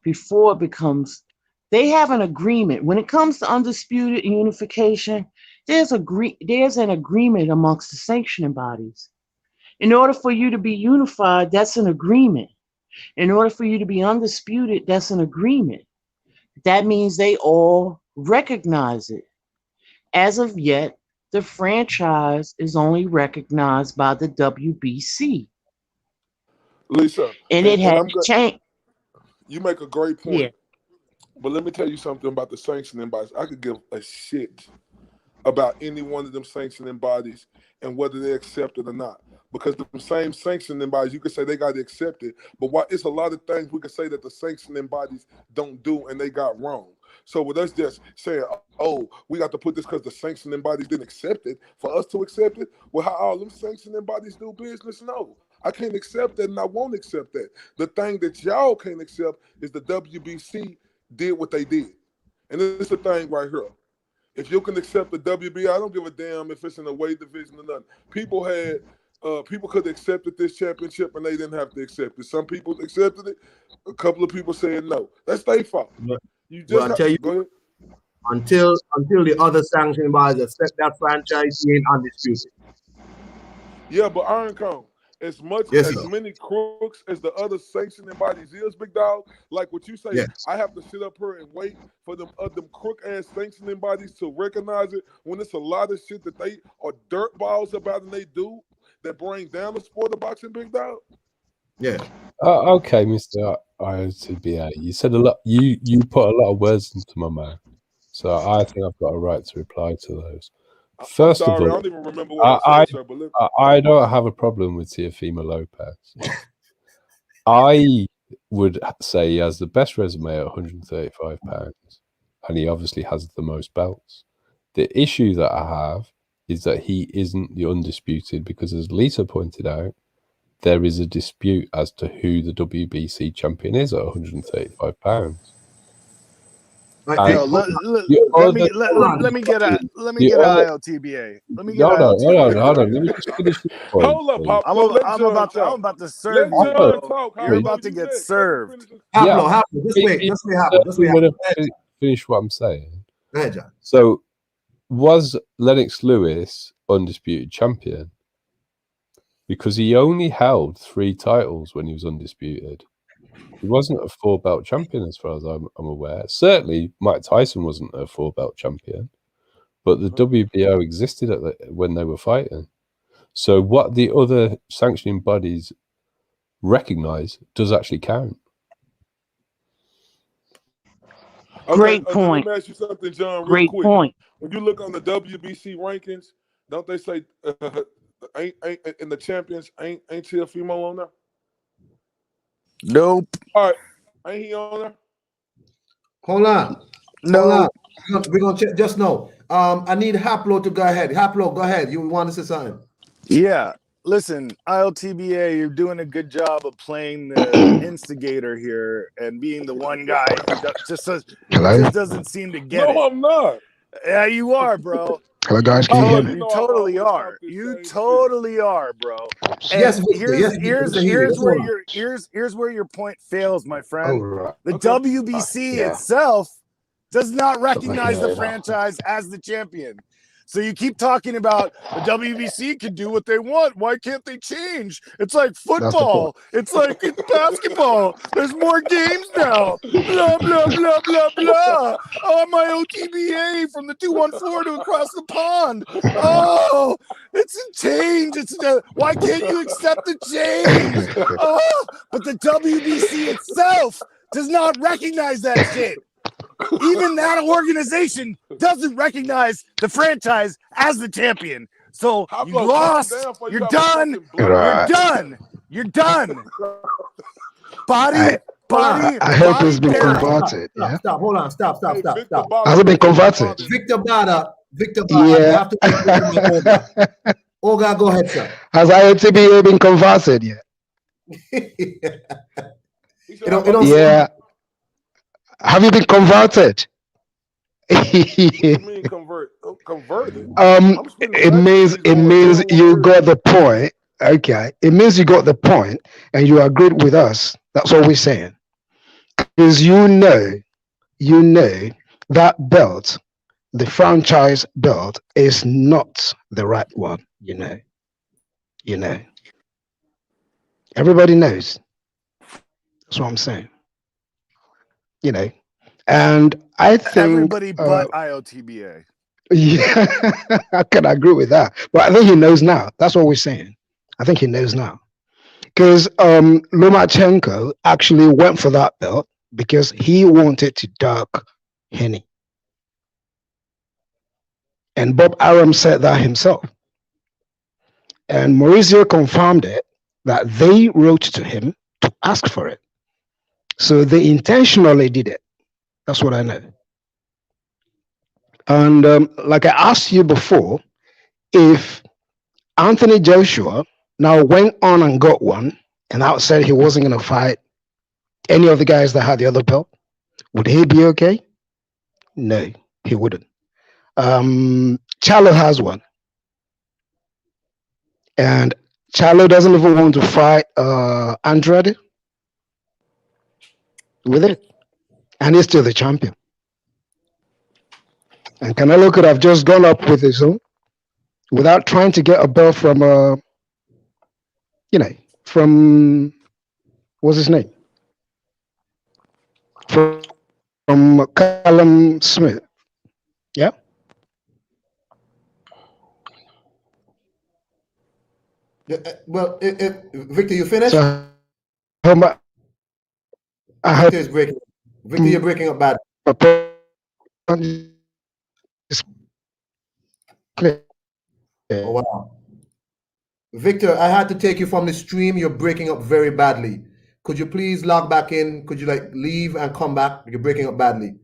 before it becomes. They have an agreement when it comes to undisputed unification. There's an agreement amongst the sanctioning bodies. In order for you to be unified, that's an agreement. In order for you to be undisputed, that's an agreement. That means they all recognize it. As of yet, the franchise is only recognized by the WBC,
Lisa,
and it
and
has
I'm good.
changed.
You make a great
Yeah.
point. But let me tell you something about the sanctioning bodies. I could give a shit about any one of them sanctioning bodies and whether they accept it or not. because the same sanctioning bodies, you could say they got to accept it. But it's a lot of things we could say that the sanctioning bodies don't do and they got wrong. So with us just saying, oh, we got to put this because the sanctioning bodies didn't accept it, for us to accept it, well, how all them sanctioning bodies do business? No. I can't accept that and I won't accept that. The thing that y'all can't accept is the WBC did what they did. And it's the thing right here. If you can accept the WBA, I don't give a damn if it's in the weight division or nothing. People could have accepted this championship and they didn't have to accept it. Some people accepted it. A couple of people said no. That's their fault. You just
tell you,
go ahead.
Until the other sanctioning bodies accept that franchise, he ain't undisputed.
Yeah, but Iron Cone, as many crooks as the other sanctioning bodies is, big dog, like what you say, I have to sit up here and wait for them crook ass sanctioning bodies to recognize it when it's a lot of shit that they are dirt balls about and they do that bring down the sport of boxing, big dog.
Yeah.
Okay, Mr. IOTBA, you said a lot. You put a lot of words into my mouth, so I think I've got a right to reply to those. First of all,
I don't even remember what I said, sir, but
I don't have a problem with Teofimo Lopez. I would say he has the best resume at 135 pounds, and he obviously has the most belts. The issue that I have is that he isn't the undisputed because, as Lisa pointed out, there is a dispute as to who the WBC champion is at 135 pounds.
Let me get an IOTBA. Let me get
hold on. Let me just finish this point.
Hold up,
I'm about to serve you. You're about to get served.
Haplo, just wait.
Finish what I'm saying.
Go ahead, John.
So, was Lennox Lewis undisputed champion? Because he only held 3 titles when he was undisputed. He wasn't a 4-belt champion as far as I'm aware. Certainly, Mike Tyson wasn't a 4-belt champion, but the WBO existed when they were fighting. So what the other sanctioning bodies recognize does actually count.
Okay,
Great point.
Let me ask you something, John, real
Great
quick.
point.
When you look on the WBC rankings, don't they say ain't in the champions ain't Teofimo on there?
Nope.
All right, ain't he on there?
Hold on.
No.
We're gonna check just now. I need Haplo to go ahead. Haplo, go ahead. You want to say something?
Yeah. Listen, ILTBA, you're doing a good job of playing the instigator here and being the one guy who just doesn't seem to get it.
No, I'm not.
Yeah, you are, bro.
Hello, guys. Can you hear me?
You totally are. You totally are, bro. And
Yes,
here's where your point fails, my friend.
Oh, right.
The WBC itself does not recognize the franchise as the champion. So you keep talking about the WBC can do what they want. Why can't they change? It's like football. It's like it's basketball. There's more games now. Blah, blah, blah, blah, blah. Oh, my OTBA from the 214 to across the pond. Oh, it's a change. Why can't you accept the change? Oh, but the WBC itself does not recognize that shit. Even that organization doesn't recognize the franchise as the champion. So you lost. You're done. You're done. You're done. Body.
I hope it's been converted.
Stop. Hold on. Stop.
Has it been converted?
Victor Bada. Yeah. Olga, go ahead, sir.
Has IOTBA been converted yet? Yeah. Have you been converted?
Converted?
It means you got the point. Okay. It means you got the point and you agreed with us. That's all we're saying. Because you know that belt, the franchise belt, is not the right one, you know. Everybody knows. That's what I'm saying. And I think
everybody but IOTBA.
Yeah, I can agree with that. But I think he knows now. That's what we're saying. I think he knows now. Because Lomachenko actually went for that belt because he wanted to duck Haney. And Bob Arum said that himself. And Mauricio confirmed it that they wrote to him to ask for it. So they intentionally did it. That's what I know. And like I asked you before, if Anthony Joshua now went on and got one and out said he wasn't going to fight any of the guys that had the other belt, would he be okay? No, he wouldn't. Charlo has one. And Charlo doesn't even want to fight Andrade with it. And he's still the champion. And Canelo could have just gone up with his own without trying to get a belt from, from, what's his name? From Callum Smith. Yeah.
Well, Victor, you finished?
So, I
Victor is breaking. Victor, you're breaking up bad. Oh, wow. Victor, I had to take you from the stream. You're breaking up very badly. Could you please log back in? Could you leave and come back? You're breaking up badly.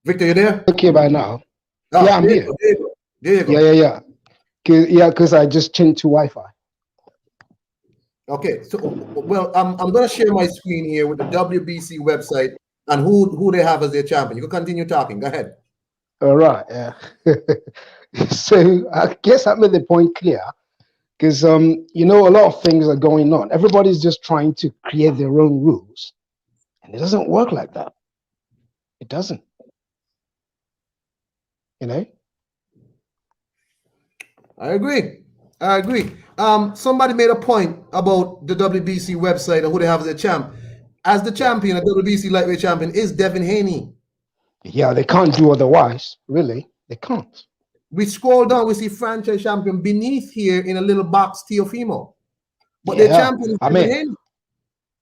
Victor, you there?
Okay by now.
Oh,
Yeah, I'm here.
There you go.
Yeah. Because I just changed to Wi-Fi.
Okay, so I'm going to share my screen here with the WBC website and who they have as their champion. You can continue talking. Go ahead.
All right. Yeah. So I guess I made the point clear because a lot of things are going on. Everybody's just trying to create their own rules, and it doesn't work like that. It doesn't.
I agree. Somebody made a point about the WBC website and who they have as their champ. As the champion, a WBC lightweight champion is Devin Haney.
Yeah, they can't do otherwise. Really, they can't.
We scroll down, we see franchise champion beneath here in a little box, Teofimo. But the champion is Devin Haney.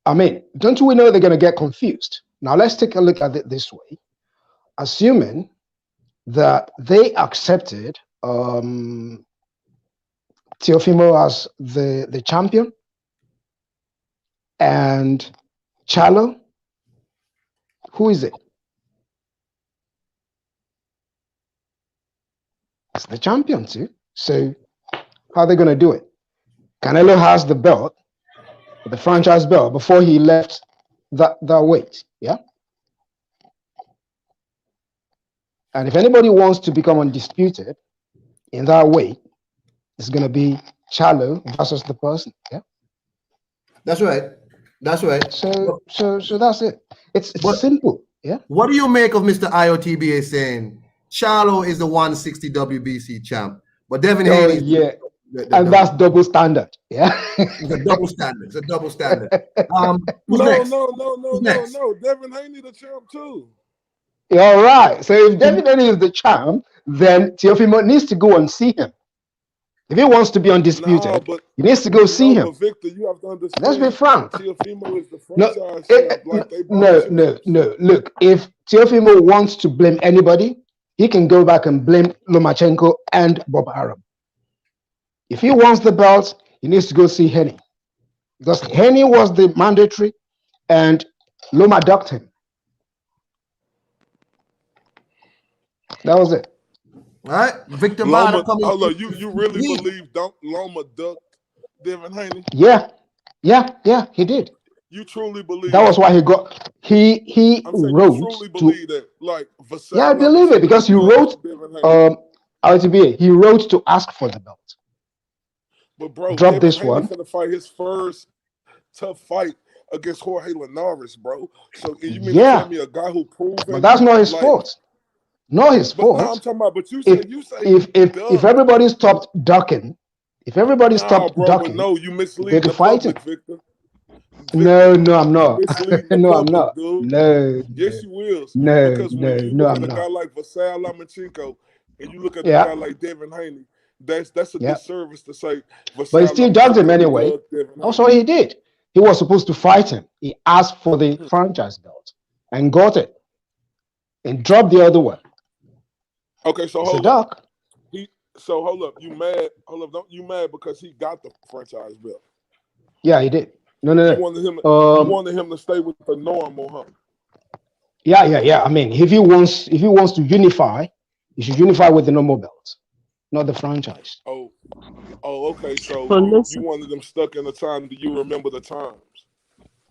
I mean, don't we know they're going to get confused? Now, let's take a look at it this way. Assuming that they accepted Teofimo as the champion and Charlo, who is it? It's the champion too. So how are they going to do it? Canelo has the belt, the franchise belt, before he left that weight. Yeah. And if anybody wants to become undisputed in that weight, it's going to be Charlo versus the person. Yeah.
That's right.
So that's it. It's simple. Yeah.
What do you make of Mr. IOTBA saying Charlo is the 160 WBC champ, but Devin Haney?
Yeah. And that's double standard. Yeah.
It's a double standard. Who's
No.
next?
Devin Haney the champ too.
All right. So if Devin Haney is the champ, then Teofimo needs to go and see him. If he wants to be undisputed, he needs to go see him.
But Victor, you have to understand.
Let's be frank.
Teofimo is the franchise champ.
No. Look, if Teofimo wants to blame anybody, he can go back and blame Lomachenko and Bob Arum. If he wants the belt, he needs to go see Haney. Because Haney was the mandatory and Loma ducked him. That was it.
All right, Victor
Loma, you really believe Loma ducked Devin Haney?
Yeah, he did.
You truly believe
that was why he got he wrote
you truly believe that, like Vassallo,
yeah, I believe it because he wrote RTBA, he wrote to ask for the belt.
But bro,
drop
Devin
this
Haney
one.
Gonna fight his first tough fight against Jorge Linares, bro. So you mean to tell me a guy who proved
but that's not his fault. Not his fault.
No, I'm talking about. But you say
if everybody stopped ducking, if everybody stopped ducking,
no, you mislead the
fighting.
public, Victor.
No, I'm not.
No,
I'm not.
Dude.
No.
Yes, you will.
No,
because when you look at a guy like Vassallo Lomachenko and you look at a guy like Devin Haney, that's a disservice to say.
But he still ducked him anyway. Also, he did. He was supposed to fight him. He asked for the franchise belt and got it, and dropped the other one.
Okay, so
it's
hold
a duck.
So hold up, you mad? Hold up, don't you mad because he got the franchise belt?
Yeah, he did. No,
You
no,
wanted him.
no.
You wanted him to stay with the normal, huh?
Yeah. I mean, if he wants to unify, he should unify with the normal belt, not the franchise.
Oh, okay. So
But
you
listen,
wanted them stuck in the time. Do you remember the times?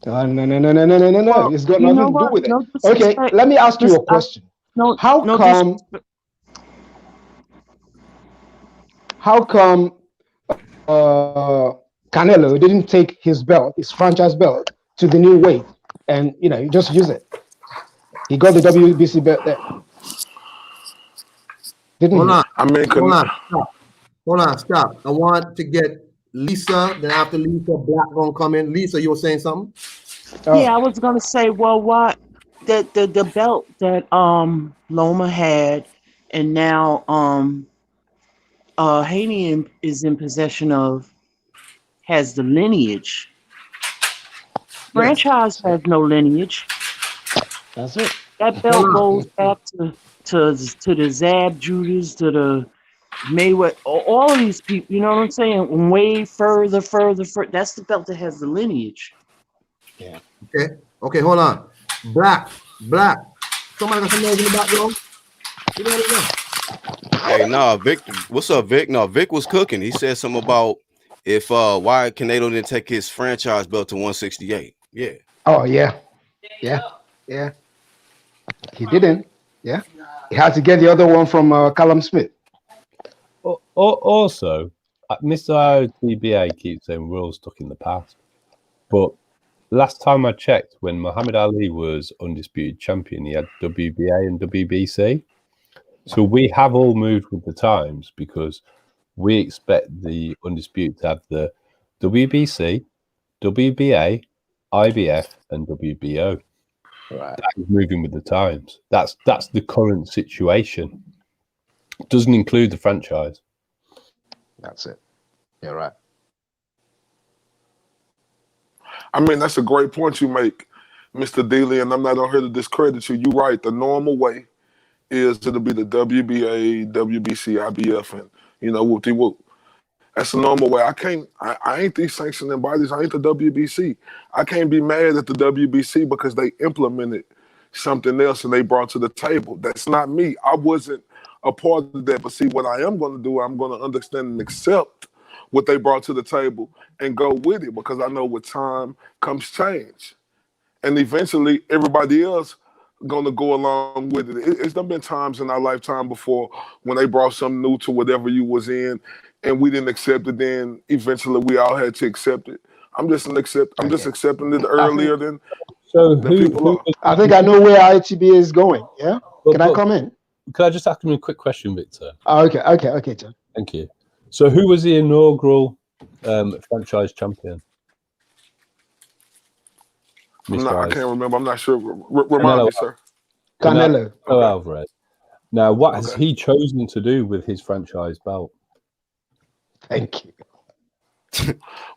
No.
well,
It's got
you know
nothing to do
what?
with it.
No
Okay,
disrespect.
let me ask you a
I,
question.
no,
How
no
come?
disrespect.
How come Canelo didn't take his belt, his franchise belt, to the new weight, and you just use it? He got the WBC belt there, didn't
Hold
he?
on,
I mean,
hold on, stop. Hold on, stop. I want to get Lisa. Then after Lisa, Black gonna come in. Lisa, you were saying something?
Yeah,
Oh,
I was gonna say, well, what the belt that Loma had, and now Haney is in possession of, has the lineage.
Yes.
Franchise
that's
has
it.
no lineage.
That's it.
That
Hold
belt
on.
goes back to the Zab Judas, to the Mayweather, all of these people. You know what I'm saying? Way further. That's the belt that has the lineage.
Yeah.
Okay. Okay. Hold on. Black. Somebody got some noise in the background. You know what it is?
Hey, nah, Vic. What's up, Vic? No, Vic was cooking. He said something about if why Canelo didn't take his franchise belt to 168. Yeah.
Oh yeah. He didn't. Yeah. He had to get the other one from Callum Smith.
Also, Mr. IOTBA keeps saying we're all stuck in the past. But last time I checked, when Muhammad Ali was undisputed champion, he had WBA and WBC. So we have all moved with the times because we expect the undisputed to have the WBC, WBA, IBF, and WBO.
Right.
That is moving with the times. That's the current situation. It doesn't include the franchise.
That's it. You're right.
I mean, that's a great point you make, Mr. Dealey, and I'm not on here to discredit you. You're right. The normal way is to be the WBA, WBC, IBF, and whoop-de-whoop. That's the normal way. I ain't these sanctioning bodies. I ain't the WBC. I can't be mad at the WBC because they implemented something else and they brought to the table. That's not me. I wasn't a part of that. But see, what I am going to do, I'm going to understand and accept what they brought to the table and go with it because I know with time comes change. And eventually everybody else gonna go along with it. It's done been times in our lifetime before when they brought something new to whatever you was in and we didn't accept it, then eventually we all had to accept it. I'm just accepting it
I think
earlier than people
who
are.
was
I think I know where ITB is going. Yeah. Can I come in?
Can I just ask him a quick question, Victor?
Oh, okay, John.
Thank you. So who was the inaugural franchise champion?
I can't remember. I'm not sure. Remind me, sir.
Canelo.
Okay.
Alvarez. Now, what has he chosen to do with his franchise belt?
Thank you.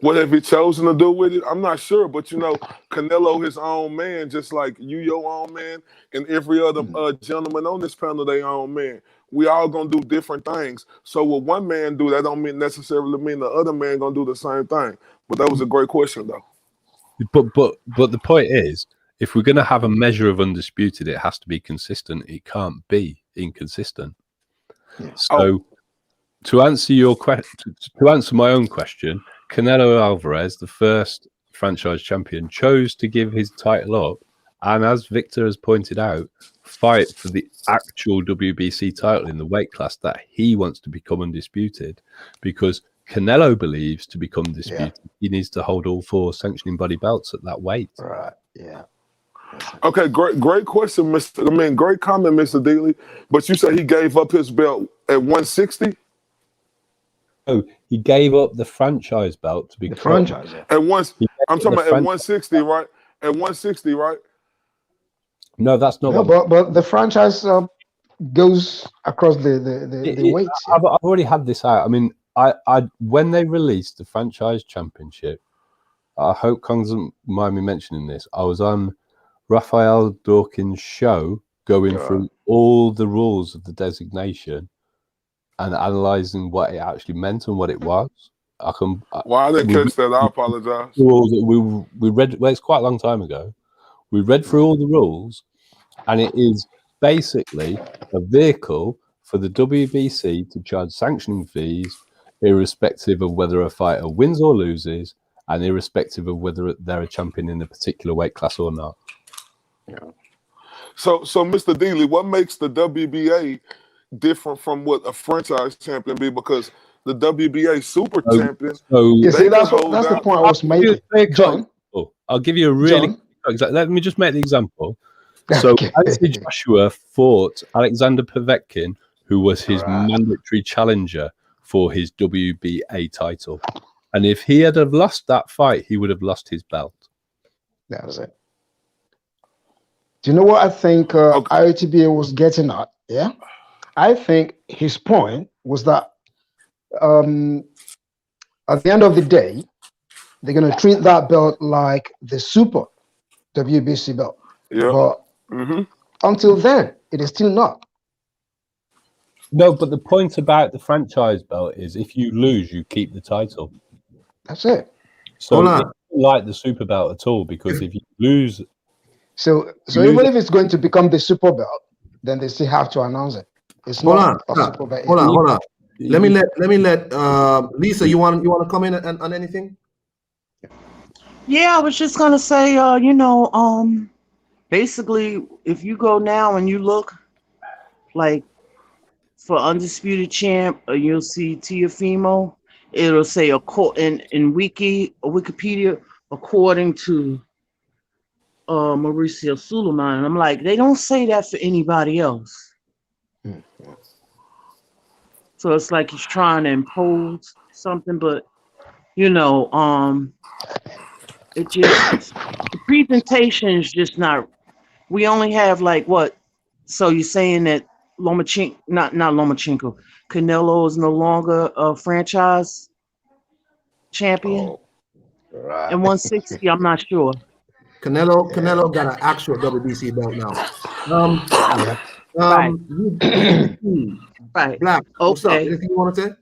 What have he chosen to do with it? I'm not sure, but Canelo his own man, just like you your own man, and every other gentleman on this panel their own man. We all gonna do different things. So what one man do, that don't necessarily mean the other man gonna do the same thing. But that was a great question, though.
But the point is, if we're going to have a measure of undisputed, it has to be consistent. It can't be inconsistent. Yeah. So, to answer your question, to answer my own question, Canelo Alvarez, the first franchise champion, chose to give his title up, and as Victor has pointed out, fight for the actual WBC title in the weight class that he wants to become undisputed, because Canelo believes to become disputed, he needs to hold all 4 sanctioning body belts at that weight.
Right. Yeah.
Okay, great question, Mr. I mean, great comment, Mr. Dealey. But you said he gave up his belt at 160?
Oh, he gave up the franchise belt to become
the franchise. Yeah.
At once, I'm talking about at 160, right? At 160, right?
No, that's not.
No, but the franchise goes across the weights. Yeah.
I've already had this out. I mean, I when they released the franchise championship, I hope Kong doesn't mind me mentioning this. I was on Raphael Dawkins' show going through all the rules of the designation, and analyzing what it actually meant and what it was.
Well, I didn't catch that. I apologize.
We read. Well, it's quite a long time ago. We read through all the rules, and it is basically a vehicle for the WBC to charge sanctioning fees, irrespective of whether a fighter wins or loses, and irrespective of whether they're a champion in a particular weight class or not.
Yeah. So Mr. Dealey, what makes the WBA different from what a franchise champion be? Because the WBA super champion.
So
you see, that's the point I was making. John,
I'll give you a really exact. Let me just make the example. So Anthony Joshua fought Alexander Povetkin, who was his mandatory challenger for his WBA title. And if he had have lost that fight, he would have lost his belt.
That was it. Do you know what I think IOTBA was getting at? Yeah, I think his point was that at the end of the day, they're going to treat that belt like the super WBC belt.
Yeah.
But until then, it is still not.
No, but the point about the franchise belt is if you lose, you keep the title.
That's it.
So it's not like the super belt at all, because if you lose...
So even if it's going to become the super belt, then they still have to announce it. It's not a super belt.
Hold on. Let me let Lisa, you want to come in on anything?
Yeah, I was just gonna say, basically, if you go now and you look, like, for undisputed champ, you'll see Teofimo. It'll say in Wikipedia, according to Mauricio Suleiman. And I'm like, they don't say that for anybody else. So it's like he's trying to impose something, but it just, the presentation is just not. We only have like what? So you're saying that Lomachenko, not Lomachenko, Canelo is no longer a franchise champion? And 160, I'm not sure.
Canelo got an actual WBC belt now.
Right.
Black. What's up? Anything you want to say?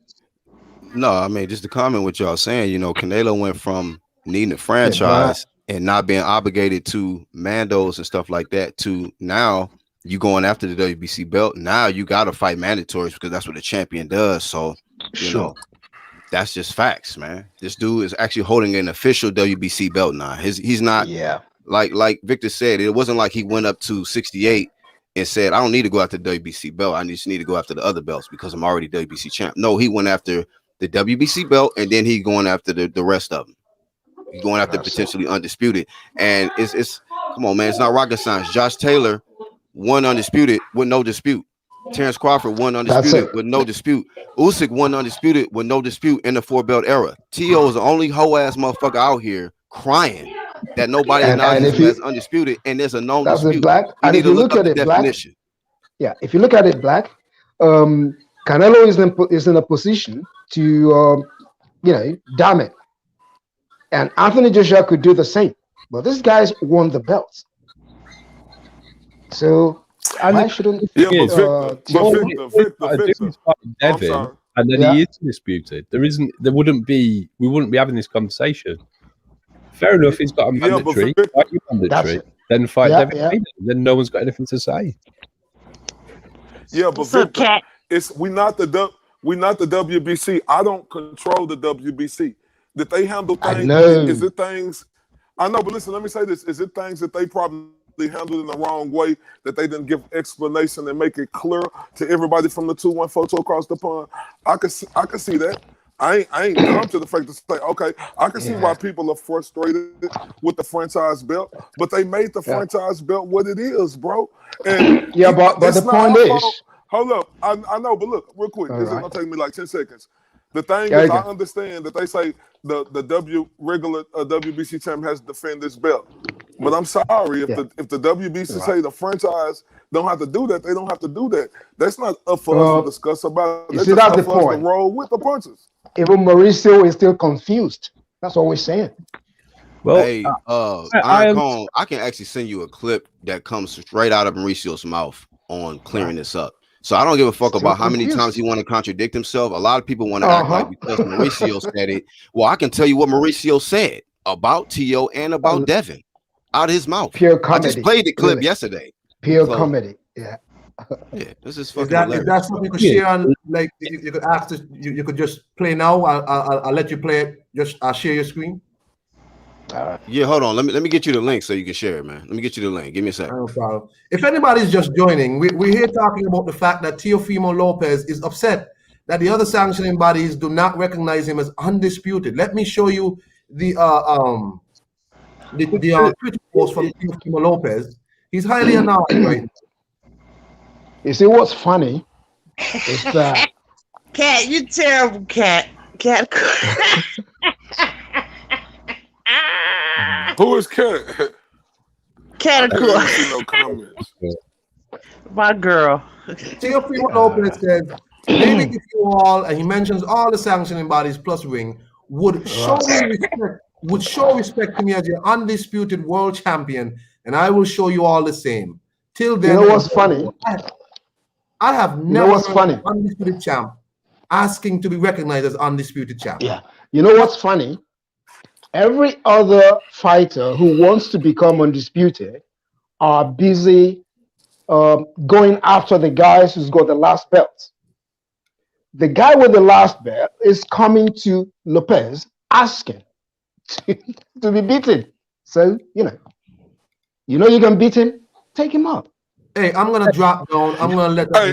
No, I mean, just to comment what y'all saying, Canelo went from needing a franchise and not being obligated to Mandos and stuff like that to now you going after the WBC belt. Now you got to fight mandatories because that's what a champion does. So, you know, that's just facts, man. This dude is actually holding an official WBC belt now. He's not like Victor said, it wasn't like he went up to 68 and said, I don't need to go after the WBC belt. I just need to go after the other belts because I'm already WBC champ. No, he went after the WBC belt and then he going after the rest of them. He's going after potentially undisputed. And it's come on, man, it's not rocket science. Josh Taylor won undisputed with no dispute. Terrence Crawford won undisputed with no dispute. Usyk won undisputed with no dispute in the 4-belt era. T.O. is the only hoe-ass motherfucker out here crying that nobody acknowledges him as undisputed, and there's a known dispute.
Black.
We
and
need
if you
to look
look
up
at
the
it,
definition.
Black, if you look at it, Black, Canelo is in a position to, damn it. And Anthony Joshua could do the same. But this guy's won the belts. So why shouldn't
Victor,
Devin, and then he is disputed. We wouldn't be having this conversation. Fair enough, he's got a mandatory, then fight Devin Haney, then no one's got anything to say.
Yeah, but Victor, we're not the WBC. I don't control the WBC. Did they handle things?
I know.
Is it things? I know, but listen, let me say this. Is it things that they probably handled in the wrong way, that they didn't give explanation and make it clear to everybody from the 214 across the pond? I can see that. I ain't come to the fact to say, okay, I can see why people are frustrated with the franchise belt, but they made the franchise belt what it is, bro. And
but the point is,
hold up, I know, but look, real quick, this is gonna take me like 10 seconds. The thing is, I understand that they say the regular WBC champ has to defend this belt, but I'm sorry if the WBC say the franchise don't have to do that, they don't have to do that. That's not up for us to discuss about.
That's the point.
To roll with the punches.
Even Mauricio is still confused. That's what we're saying.
Well, hey, I can actually send you a clip that comes straight out of Mauricio's mouth on clearing this up. So I don't give a fuck
Still
about how many
confused.
times he want to contradict himself. A lot of people want to act like because Mauricio said it. Well, I can tell you what Mauricio said about Tio and about Devin out of his mouth.
Pure
I
comedy.
just played the clip
really.
yesterday.
Pure
So-
comedy. Yeah.
Yeah, this is
Is
fucking
that
hilarious.
something you could share on? Like you could ask this, you could just play now. I'll let you play it. Just share your screen.
Yeah, hold on. Let me get you the link so you can share it, man. Let me get you the link. Give me a second.
No problem. If anybody's just joining, we're here talking about the fact that Teofimo Lopez is upset that the other sanctioning bodies do not recognize him as undisputed. Let me show you the Twitter post from Teofimo Lopez. He's highly annoyed right now.
You see what's funny is that
Cat, you terrible, Cat. Cat.
Who is Cat?
Cat,
I didn't see no comments.
my girl.
Teofimo Lopez says, maybe if you all, and he mentions all the sanctioning bodies plus Ring, would show respect to me as your undisputed world champion, and I will show you all the same. Till then,
you know what's funny?
I have
You
never
know what's
heard
funny?
an undisputed champ asking to be recognized as undisputed champ.
Yeah. You know what's funny? Every other fighter who wants to become undisputed are busy going after the guys who's got the last belt. The guy with the last belt is coming to Lopez asking to be beaten. So, you know you can beat him, take him up.
Hey, I'm gonna drop down. I'm gonna let that
Victor,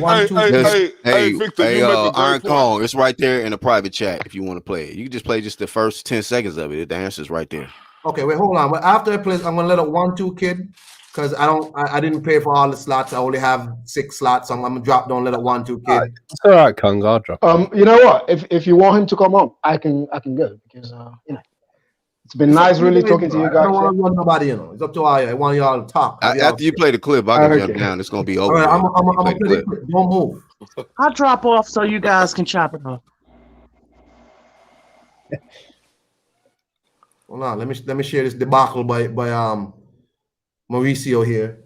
you make a
Iron
great point.
Cone, it's right there in the private chat if you want to play it. You can just play just the first 10 seconds of it. The answer's right there.
Okay, wait, hold on. But after I play, I'm gonna let a 1-2 kid because I didn't pay for all the slots. I only have 6 slots, so I'm gonna drop down, let a 1-2 kid.
It's all right, Kung. I'll drop.
You know what? If you want him to come on, I can go because it's been nice really talking to you
I
guys.
don't want to run nobody, It's up to all you. I want y'all to talk.
After you play the clip, I can jump down. It's gonna be over.
All right, I'm
with.
gonna
You
play
play
the clip. Don't move.
I'll drop off so you guys can chop it up.
Hold on, let me share this debacle by Mauricio here.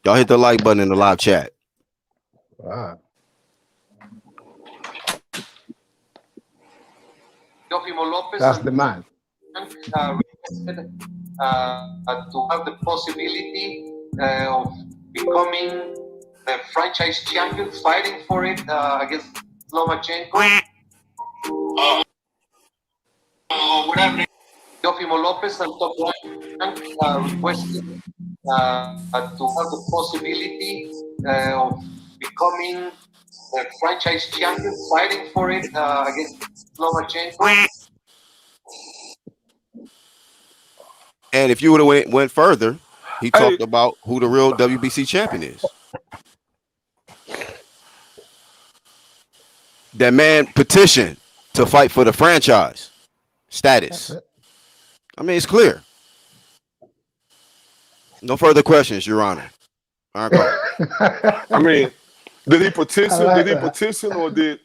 Y'all hit the like button in the live chat.
Wow.
Teofimo Lopez
That's the man.
requested to have the possibility of becoming the franchise champion, fighting for it against Lomachenko. Teofimo Lopez and Top Rank requested to have the possibility of becoming the franchise champion, fighting for it against Lomachenko.
And if you would have went further, he talked about who the real WBC champion is. That man petitioned to fight for the franchise status. I mean, it's clear. No further questions, Your Honor.
I mean, did he petition?
Like
did he petition, or did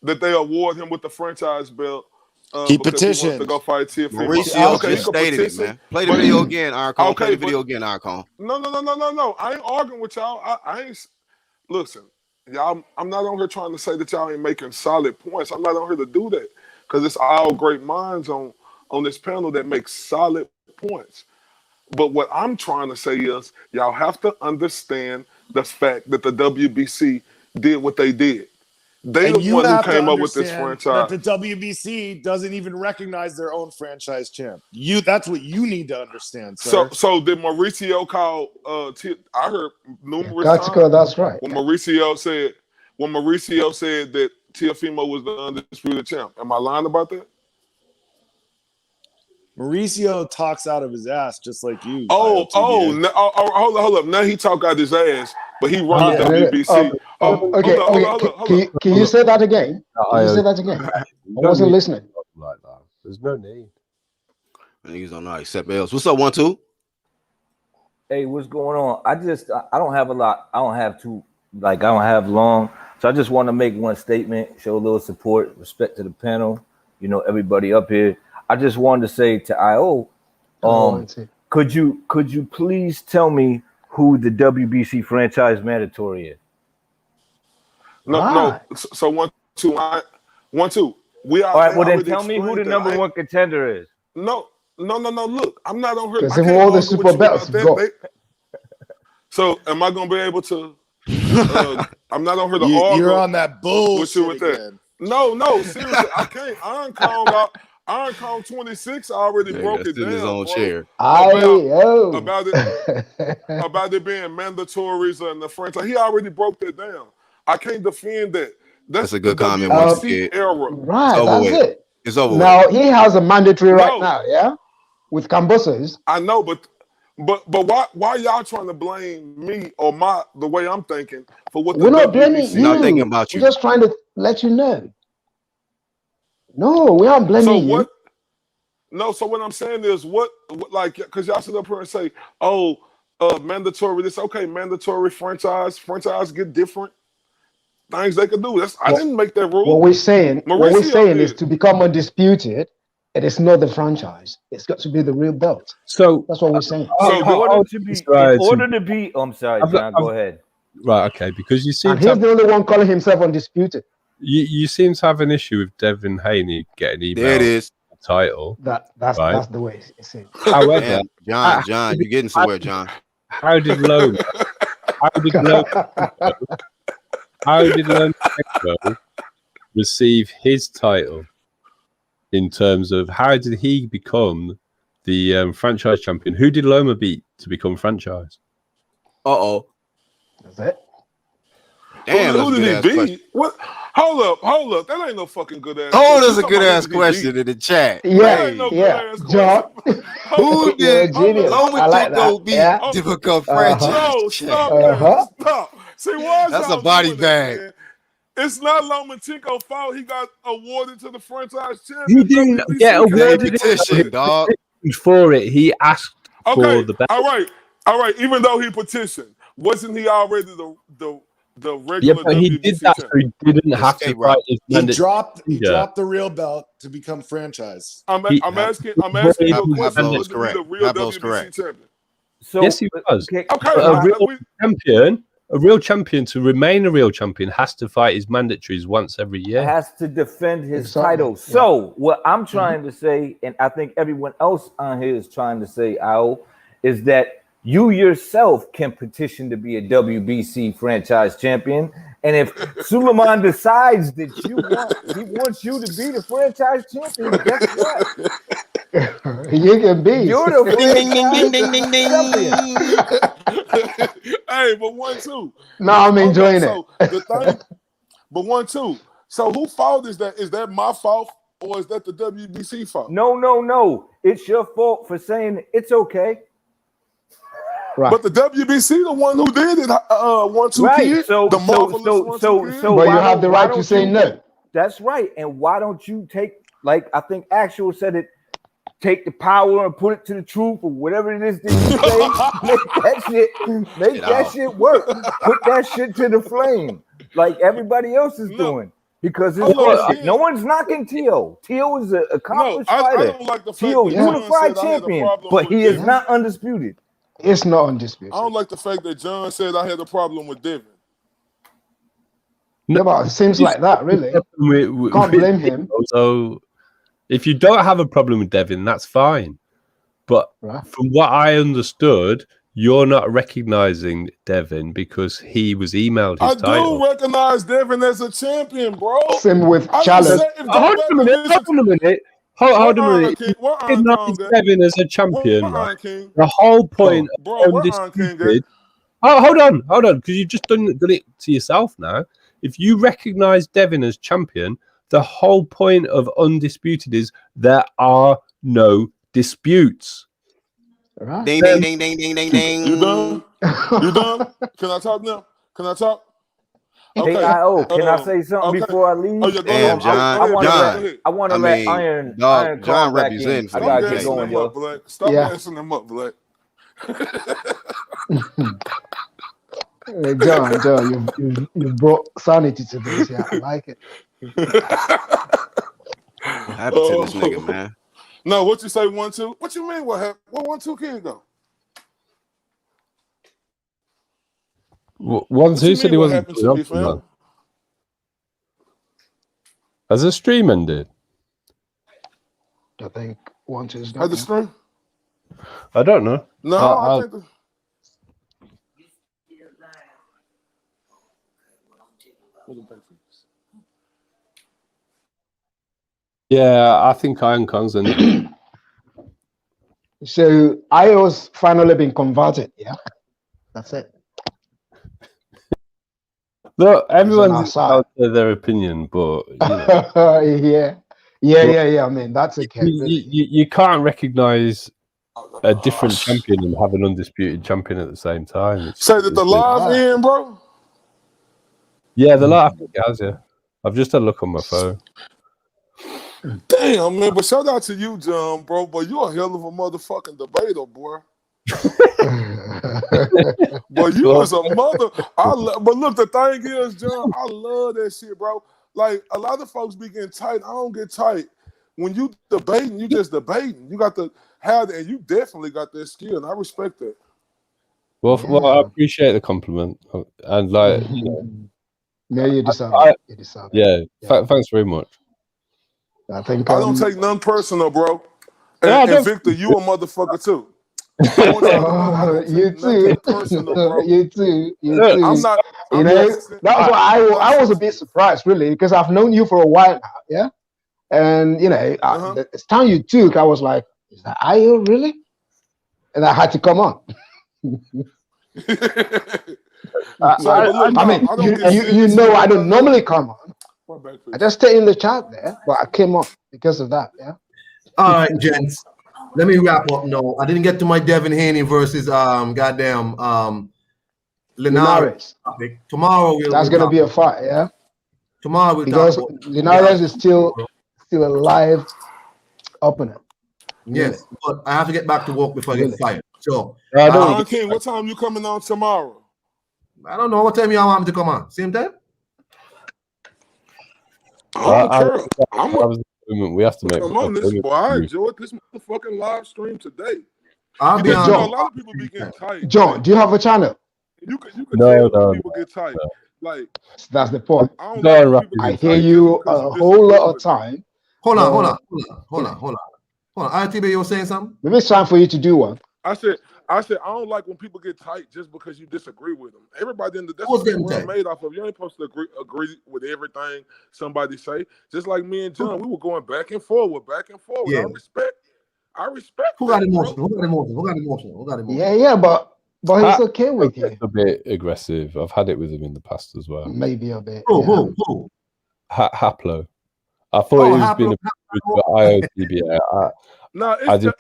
they award him with the franchise belt?
He
because he
petitioned.
wants to go fight Teofimo.
Mauricio
Okay, he
just
could
stated it,
petition,
man. Play the
but-
video again, Arcon.
Okay,
Play the
but-
video again, Arcon.
No. I ain't arguing with y'all. I ain't. Listen, y'all. I'm not on here trying to say that y'all ain't making solid points. I'm not on here to do that because it's all great minds on this panel that make solid points. But what I'm trying to say is y'all have to understand the fact that the WBC did what they did. They
And
the
you
one who
have to
came up with this
understand
franchise.
that the WBC doesn't even recognize their own franchise champ. That's what you need to understand, sir.
So did Mauricio call? I heard numerous
That's
times
that's right.
when Mauricio said that Teofimo was the undisputed champ. Am I lying about that?
Mauricio talks out of his ass just like you.
Hold up. Now he talk out his ass, but he run the WBC.
Okay. Can you say that again? Can you say that again? I wasn't listening.
Like that. There's no need.
Niggas don't know how to accept L's. What's up, 1-2?
Hey, what's going on? I don't have a lot. I don't have long. So I just want to make one statement, show a little support, respect to the panel, everybody up here. I just wanted to say to IO, Could you please tell me who the WBC franchise mandatory is?
No. So 1, 2, 1, 2. We are.
All right. Well, then
already
tell me who the
explained
number
that.
one contender is.
No. Look, I'm not on here.
Because
I
if
can't
all the
argue with
super
you
belts
about
got.
that. So, am I gonna be able to? I'm not on here to
You're
argue
on that bullshit
with that.
again.
No, seriously, I can't. Iron Kong 26. I already broke it
sit in his
down,
own
bro.
chair.
About it being mandatories and the franchise. He already broke that down. I can't defend that. That's
a good
the
comment,
WBC era.
Right,
over
that's
with.
it.
It's over
Now
with.
he has a mandatory right
No.
now, yeah, with Cambosos.
I know, but why y'all trying to blame me or the way I'm thinking for what
We're
the
not blaming
WBC?
you.
Not thinking about you.
We're just trying to let you know. No, we aren't blaming
So
you.
what? No, so what I'm saying is what like, because y'all sit up here and say, oh, mandatory. This okay? Mandatory franchise get different things they could do. I didn't make that rule.
What we're saying
Mauricio
is
did.
to become undisputed, it is not the franchise. It's got to be the real belt.
So
That's what we're saying.
So
In order to be, I'm sorry, John. Go ahead.
Right, okay, because you seem
And
to
he's
have,
the only one calling himself undisputed.
you seem to have an issue with Devin Haney getting emailed
There it is.
the title.
That's
Right.
the way it's saying.
However,
Damn, John, you're getting somewhere, John.
how did Loma receive his title in terms of how did he become the franchise champion? Who did Loma beat to become franchise?
That's it.
Damn,
who
that's a
did
good
he
ass question.
beat? What? Hold up. That ain't no fucking good ass.
Oh,
question.
that's a
You
good
talking about
ass
who did he
question
beat?
in the chat.
That ain't no good
Yeah.
ass
John,
question.
Who
you're a
did
genius. I like
Lomachenko
that.
beat
Yeah.
to become franchise
No,
champ?
stop that. Stop. See, why is
That's a
y'all
body
doing
bag.
that, man? It's not Lomachenko's fault he got awarded to the franchise
He
champion.
didn't
WBC
get
Because he
awarded
petitioned, dog.
for it. He asked for
Okay,
the belt.
all right. Even though he petitioned, wasn't he already the
Yeah,
regular
but he did
WBC
that so
champion?
he didn't have to
Escape
fight
route.
his
He
mandatory
dropped the real belt to become franchise.
I'm asking you a question.
Hablow's
Wasn't he the
correct.
real
Hablow's
WBC
correct.
champion?
So
Yes, he was.
Okay.
Okay,
But a real champion to remain a real champion has to fight his mandatories once every year.
Has to defend his
Exactly.
title.
Yeah.
So what I'm trying to say, and I think everyone else on here is trying to say, Al, is that you yourself can petition to be a WBC franchise champion. And if Suleiman decides that he wants you to be the franchise champion, guess what?
You can be.
You're the
Ding, ding, ding, ding,
franchise
ding, ding,
champion.
ding.
Hey, but 1-2.
No, I'm enjoying it.
So the thing, but 1-2. So whose fault is that? Is that my fault or is that the WBC fault?
No. It's your fault for saying it's okay.
Right.
But the WBC, the one who did it, 1-2
Right.
kid, the marvelous 1-2 kid.
But you have the right to say no.
That's right. And why don't you take, like I think Actual said it, take the power and put it to the truth or whatever it is that you say, make that shit work. Put that shit to the flame like everybody else is doing. Because it's bullshit. No one's knocking Teo. Teo is an accomplished fighter.
I don't like the fact
Teo,
that John
unified
said I had a
champion,
problem
but
with
he is
Devin.
not undisputed.
It's not undisputed.
I don't like the fact that John said I had a problem with Devin.
No, but it seems like that, really. Can't blame him.
So if you don't have a problem with Devin, that's fine. But from what I understood, you're not recognizing Devin because he was emailed his title.
I do recognize Devin as a champion, bro.
Same with Challenge.
Hold on a minute. Hold on a minute. Recognize Devin as a champion. Right? The whole point of Undisputed. Hold on, because you've just done it to yourself now. If you recognize Devin as champion, the whole point of Undisputed is there are no disputes.
Right.
Ding, ding, ding, ding, ding, ding, ding.
You done? You done? Can I talk now? Can I talk?
Okay. Hey, can I say something before I leave?
Oh, yeah,
damn, John.
I want to let Iron
John
back in.
representing.
I gotta get going, yo.
Stop gassing them up, Black.
John, you brought sanity to this. Yeah, I like it.
What happened to this nigga, man?
No, what you say 1-2? What you mean? What happened? What want 2 kids though?
Once who said he
what
wasn't
happened to me,
doing
fam?
Has the stream ended?
I think once is
Had the
done.
stream?
I don't know.
No, I think.
Yeah, I think Iron Kong's in.
So IO's finally been converted. Yeah, that's it.
Look, everyone's
our side.
entitled to their opinion, but you know,
yeah. I mean, that's okay.
you can't recognize a different champion and have an undisputed champion at the same time.
Say that the live in, bro.
Yeah, the live I think it has. Yeah, I've just had a look on my phone.
Damn, man, but shout out to you, John, bro. But you a hell of a motherfucking debater, boy. But you was a mother. But look, the thing is, John, I love that shit, bro. Like, a lot of folks be getting tight. I don't get tight. When you debating, you just debating. You got to have that, and you definitely got that skill, and I respect that.
Well, I appreciate the compliment, and like, you know,
no, you deserve it. You deserve it.
Yeah, thanks very much.
I think
I don't take none personal, bro.
No,
And Victor, you a motherfucker too.
You too.
Personal, bro.
You too.
I'm not.
You know, that's why I was a bit surprised, really, because I've known you for a while now. Yeah, and you know, the time you took, I was like, "Is that IO really?" And I had to come on. I mean, you know, I don't normally come on. I just stay in the chat there, but I came on because of that. Yeah.
All right, gents. Let me wrap up. No, I didn't get to my Devin Haney versus Linares topic. Tomorrow
that's gonna be a fight, yeah.
Tomorrow
because Linares is still a live opponent.
Yes, but I have to get back to work before I get fired. So,
King, what time you coming on tomorrow?
I don't know. What time you want me to come on? Same time?
We have to make.
Come on, this boy. I enjoyed this motherfucking live stream today.
I'll be on.
A lot of people be getting tight.
John, do you have a channel?
You can tell people get tight. Like,
that's the point.
I
hear you a whole lot of time.
Hold on. ITB, you were saying something?
Maybe it's time for you to do one.
I said I don't like when people get tight just because you disagree with them. Everybody that's what we're made off of. You ain't supposed to agree with everything somebody say. Just like me and John, we were going back and forward. Yeah. I respect.
Who got emotion?
Yeah, but he's okay with you.
A bit aggressive. I've had it with him in the past as well.
Maybe a bit.
Who?
Haplo. I thought he was being a IOTBA.
No, it's a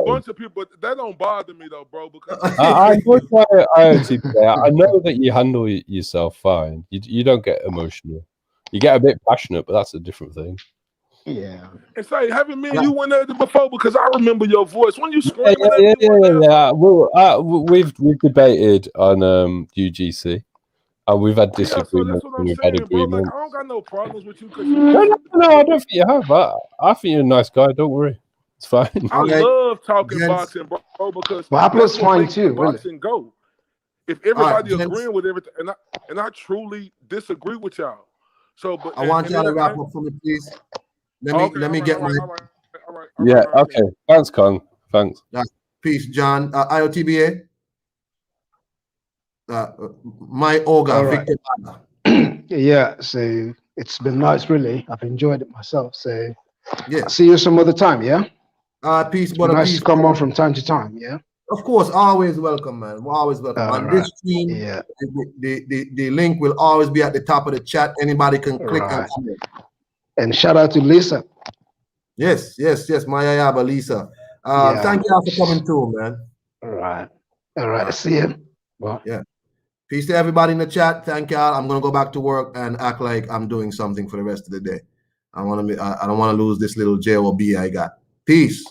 bunch of people, but that don't bother me though, bro. Because
I IOTBA. I know that you handle yourself fine. You don't get emotional. You get a bit passionate, but that's a different thing.
Yeah.
And say, haven't me and you went at it before? Because I remember your voice when you screamed.
Yeah. Well, we've debated on UGC. We've had disagreements. We've had agreements.
Like, I don't got no problems with you.
No, I don't think you have. I think you're a nice guy. Don't worry, it's fine.
I love talking boxing, bro, because
Haplo's fine too.
Boxing go. If everybody agreeing with everything, and I truly disagree with y'all. So, but
I want y'all to wrap up for me, please. Let me get my.
Yeah. Okay. Thanks, Kong. Thanks.
Peace, John. IOTBA. My organ, Victor.
Yeah, so it's been nice, really. I've enjoyed it myself. So
yeah,
I'll see you some other time. Yeah.
Peace, brother.
Nice to come on from time to time. Yeah.
Of course, always welcome, man. We're always welcome. On this stream, the link will always be at the top of the chat. Anybody can click and comment.
And shout out to Lisa.
Yes, my Yayaba Lisa. Thank you all for coming through, man.
All right. See you.
Well, yeah. Peace to everybody in the chat. Thank y'all. I'm gonna go back to work and act like I'm doing something for the rest of the day. I don't want to lose this little JOB I got. Peace.